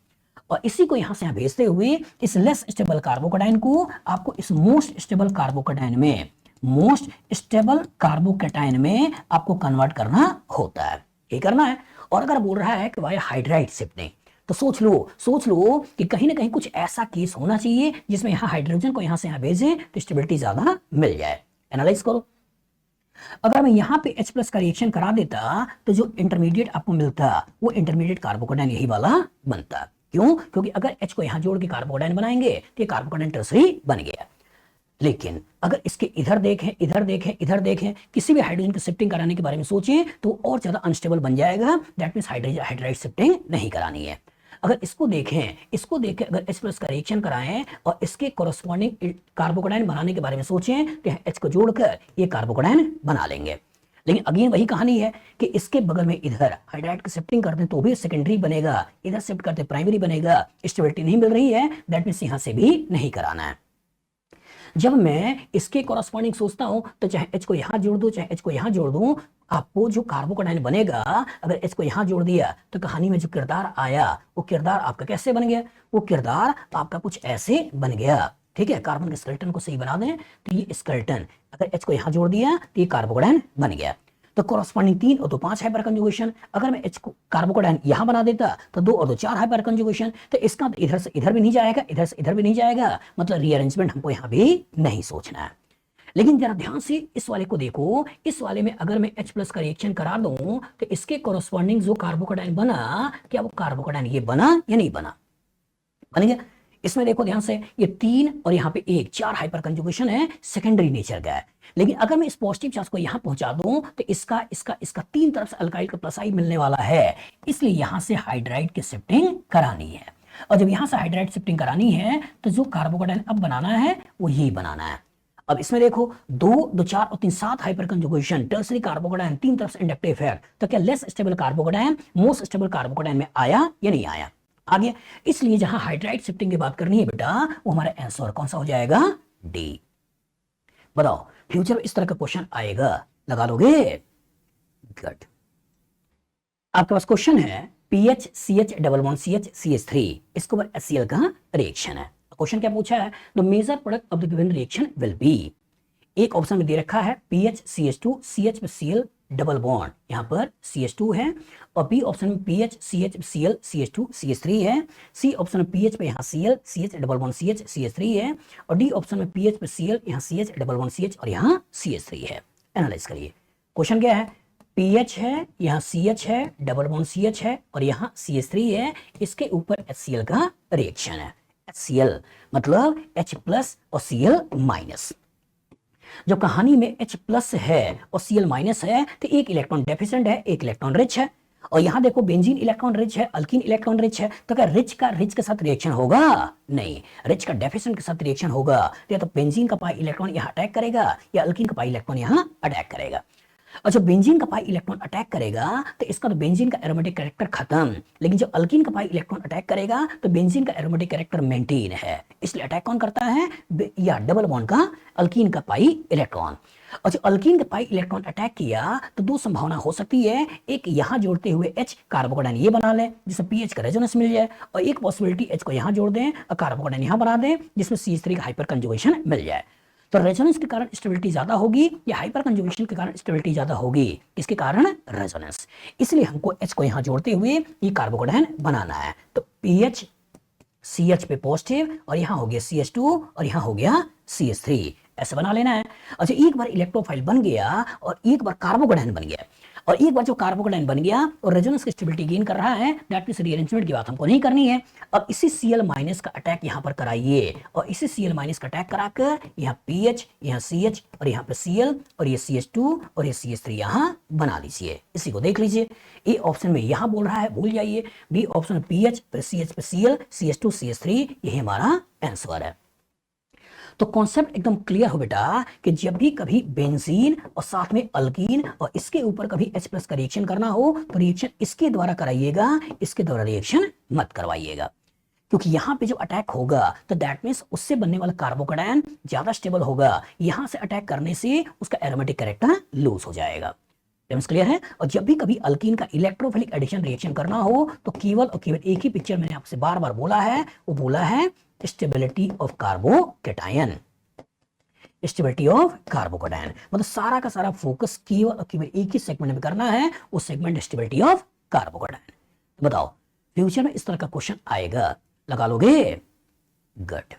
[SPEAKER 1] और इसी को यहां से यहां भेजते हुए इस लेस स्टेबल कार्बोकैटायन को आपको इस मोस्ट स्टेबल कार्बोकैटायन में, मोस्ट स्टेबल कार्बोकैटायन में आपको कन्वर्ट करना होता है, ये करना है। और अगर बोल रहा है कि भाई हाइड्राइड शिफ्टिंग तो सोच लो कि कहीं ना कहीं कुछ ऐसा केस होना चाहिए जिसमें यहाँ हाइड्रोजन को यहाँ से यहाँ भेजे तो स्टेबिलिटी ज्यादा मिल जाए। एनालाइज करो। अगर मैं यहाँ पे H प्लस का रिएक्शन करा देता तो जो इंटरमीडिएट आपको मिलता वो इंटरमीडिएट कार्बोकेटायन यही वाला बनता। क्यों? क्योंकि अगर H को यहाँ जोड़ के कार्बोकेटायन बनाएंगे तो ये कार्बोकेटायन टर्सरी बन गया। लेकिन अगर इसके इधर देखें, इधर देखें, इधर देखें, किसी भी हाइड्रोजन की शिफ्टिंग कराने के बारे में सोचें तो और ज्यादा अनस्टेबल बन जाएगा। दैट मींस हाइड्राइड शिफ्टिंग नहीं करानी है। अगर इसको देखें अगर H प्लस का रिएक्शन कराएं और इसके कोरोस्पॉन्डिंग कार्बोकेटायन बनाने के बारे में सोचें तो H को जोड़कर ये कार्बोकेटायन बना लेंगे। लेकिन अगेन वही कहानी है कि इसके बगल में इधर हाइड्राइड की शिफ्टिंग करते हैं तो भी सेकेंडरी बनेगा, इधर शिफ्ट करते प्राइमरी बनेगा, स्टेबिलिटी नहीं मिल रही है। दैट मींस यहां से भी नहीं कराना है। जब मैं इसके कोरस्पॉन्डिंग सोचता हूं तो चाहे H को यहां जोड़ दूं चाहे H को यहां जोड़ दूं, आपको जो कार्बोकेटायन बनेगा अगर H को यहां जोड़ दिया तो कहानी में जो किरदार आया वो किरदार आपका कैसे बन गया? वो किरदार आपका कुछ ऐसे बन गया। ठीक है, कार्बन के स्केलेटन को सही बना दें तो ये स्केलेटन अगर H को यहां जोड़ दिया तो ये कार्बोकेटायन बन गया। तो कोरस्पॉन्डिंग 3 और 2 5 हाइपर कंजुगेशन। अगर मैं H को कार्बोकेटायन यहां बना देता तो 2 और 2 4 हाइपर कंजुगेशन। तो इसका इधर से इधर भी नहीं जाएगा, इधर से इधर भी नहीं जाएगा, मतलब रीअरेंजमेंट हमको यहां भी नहीं सोचना है। लेकिन जरा ध्यान से इस वाले को देखो, इस वाले में अगर मैं H प्लस का रिएक्शन करा दूं तो इसके कोरस्पॉन्डिंग जो कार्बोकेटायन बना, क्या वो कार्बोकेटायन ये बना या नहीं बना? बन गया। इसमें देखो ध्यान से, ये 3 और यहाँ पे 1 4 हाइपर कंजुगेशन है, सेकेंडरी नेचर का है। लेकिन अगर मैं इस पॉजिटिव चार्ज को यहां पहुंचा दूं तो इसका 3 तरफ से अल्काइल का प्लस आई मिलने वाला है, इसलिए यहां से हाइड्राइड की शिफ्टिंग करानी है। और जब यहां से हाइड्राइड शिफ्टिंग करानी है तो जो कार्बोकेटायन अब बनाना है वो यही बनाना है। अब इसमें देखो 2 2 4 और 3 7 हाइपर कंजुगेशन, टर्सरी कार्बोकेटायन, 3 तरफ से इंडक्टिव इफेक्ट। तो क्या less stable carbocation most stable carbocation में आया या नहीं आया? आ गया। इसलिए जहां हाइड्राइड शिफ्टिंग की बात करनी है बेटा, वो हमारा आंसर कौन सा हो जाएगा? डी। बताओ फ्यूचर में इस तरह का क्वेश्चन आएगा, लगा लोगे? गुड। आपके पास क्वेश्चन है pH CH double bond CH CH3, इसके ऊपर HCl का रिएक्शन है। क्वेश्चन क्या पूछा है? The major product of the given reaction will be. एक ऑप्शन में दे रखा है पीएच CH2 CH पे Cl डबल बॉन्ड, यहां पर CH2 है, और बी ऑप्शन में PH CH Cl CH2 CH3 है, सी ऑप्शन में पीएच पे यहां Cl CH double bond CH CH3 है, और डी ऑप्शन में पीएच पे Cl यहां CH डबल बॉन्ड CH और यहां CH3 है। एनालाइज करिए। क्वेश्चन क्या है? पीएच है, यहां CH है, डबल बॉन्ड CH है और यहां CH3 है, इसके ऊपर HCl का रिएक्शन है। HCl मतलब H प्लस और Cl माइनस। जब कहानी में H प्लस है और Cl माइनस है तो एक इलेक्ट्रॉन डेफिशिएंट है, एक इलेक्ट्रॉन रिच है। और यहां देखो बेंजीन इलेक्ट्रॉन रिच है, अल्कीन इलेक्ट्रॉन रिच है। तो क्या रिच के साथ रिएक्शन होगा? नहीं, रिच का डेफिशिएंट के साथ रिएक्शन होगा। या तो बेंजीन का पाई इलेक्ट्रॉन यहां अटैक करेगा या अल्कीन का पाई इलेक्ट्रॉन यहां अटैक करेगा। और जब बेंजीन का पाई इलेक्ट्रॉन अटैक करेगा तो इसका तो बेंजीन का एरोमेटिक कैरेक्टर खत्म, लेकिन जब अल्कीन का पाई इलेक्ट्रॉन अटैक करेगा तो बेंजीन का एरोमेटिक कैरेक्टर मेंटेन है। इसलिए अटैक कौन करता है? या डबल बॉन्ड का अल्कीन का पाई इलेक्ट्रॉन। और जब अल्कीन का पाई इलेक्ट्रॉन अटैक किया तो 2 संभावना हो सकती है, एक यहां जोड़ते हुए H कार्बोकेटायन ये बना ले जिसमें पीएच का रेजोनेंस मिल जाए, और एक पॉसिबिलिटी H को यहां जोड़ दें और कार्बोकेटायन यहां बना दें जिसमें CH3 का हाइपर कंजुगेशन मिल जाए। तो रेजोनेंस के कारण स्टेबिलिटी ज्यादा होगी या हाइपर कंजुगेशन के कारण स्टेबिलिटी ज्यादा होगी? इसके कारण रेजोनेंस। इसलिए हमको H को यहां जोड़ते हुए ये कार्बोकेटायन बनाना है। तो पीएच CH पे पॉजिटिव और यहां हो गया CH2 और यहां हो गया CH3, ऐसे बना लेना है। अच्छा, एक बार इलेक्ट्रोफाइल बन गया और एक बार कार्बोकेटायन बन गया, और एक बार जो कार्बोकेटायन बन गया और रेजोनेंस की स्टेबिलिटी गेन कर रहा है, दैट मींस रीअरेंजमेंट की बात हमको नहीं करनी है। अब इसी Cl माइनस का अटैक यहां पर कराइए, और इसी Cl माइनस का अटैक कराकर यहां पीएच, यहां CH और यहां पे Cl और ये CH2 और ये CH3 यहां बना लीजिए। इसी को देख लीजिए। ए ऑप्शन में यहां बोल रहा है, भूल जाइए। बी ऑप्शन में पीएच पे CH पे Cl CH2 CH3, यही हमारा आंसर है। तो कॉन्सेप्ट एकदम क्लियर हो बेटा कि जब भी कभी बेंजीन और साथ में अल्कीन और इसके ऊपर कभी H प्लस का रिएक्शन करना हो तो रिएक्शन इसके द्वारा कराइएगा, इसके द्वारा रिएक्शन मत करवाइएगा। क्योंकि यहां पे जो अटैक होगा तो दैट मींस उससे बनने वाला कार्बोकेटायन ज्यादा स्टेबल होगा, यहां से अटैक करने से उसका एरोमेटिक कैरेक्टर लूज हो जाएगा। क्लियर है? और जब भी कभी अल्कीन का इलेक्ट्रोफिलिक एडिशन रिएक्शन करना हो तो केवल और केवल एक ही पिक्चर मैंने आपसे बार बार बोला है, वो बोला है stability of carbocation. Stability of carbocation मतलब सारा का सारा फोकस केवल और केवल एक ही सेगमेंट में करना है, वो सेगमेंट स्टेबिलिटी ऑफ कार्बोकेटायन। बताओ फ्यूचर में इस तरह का क्वेश्चन आएगा, लगा लोगे? गुड।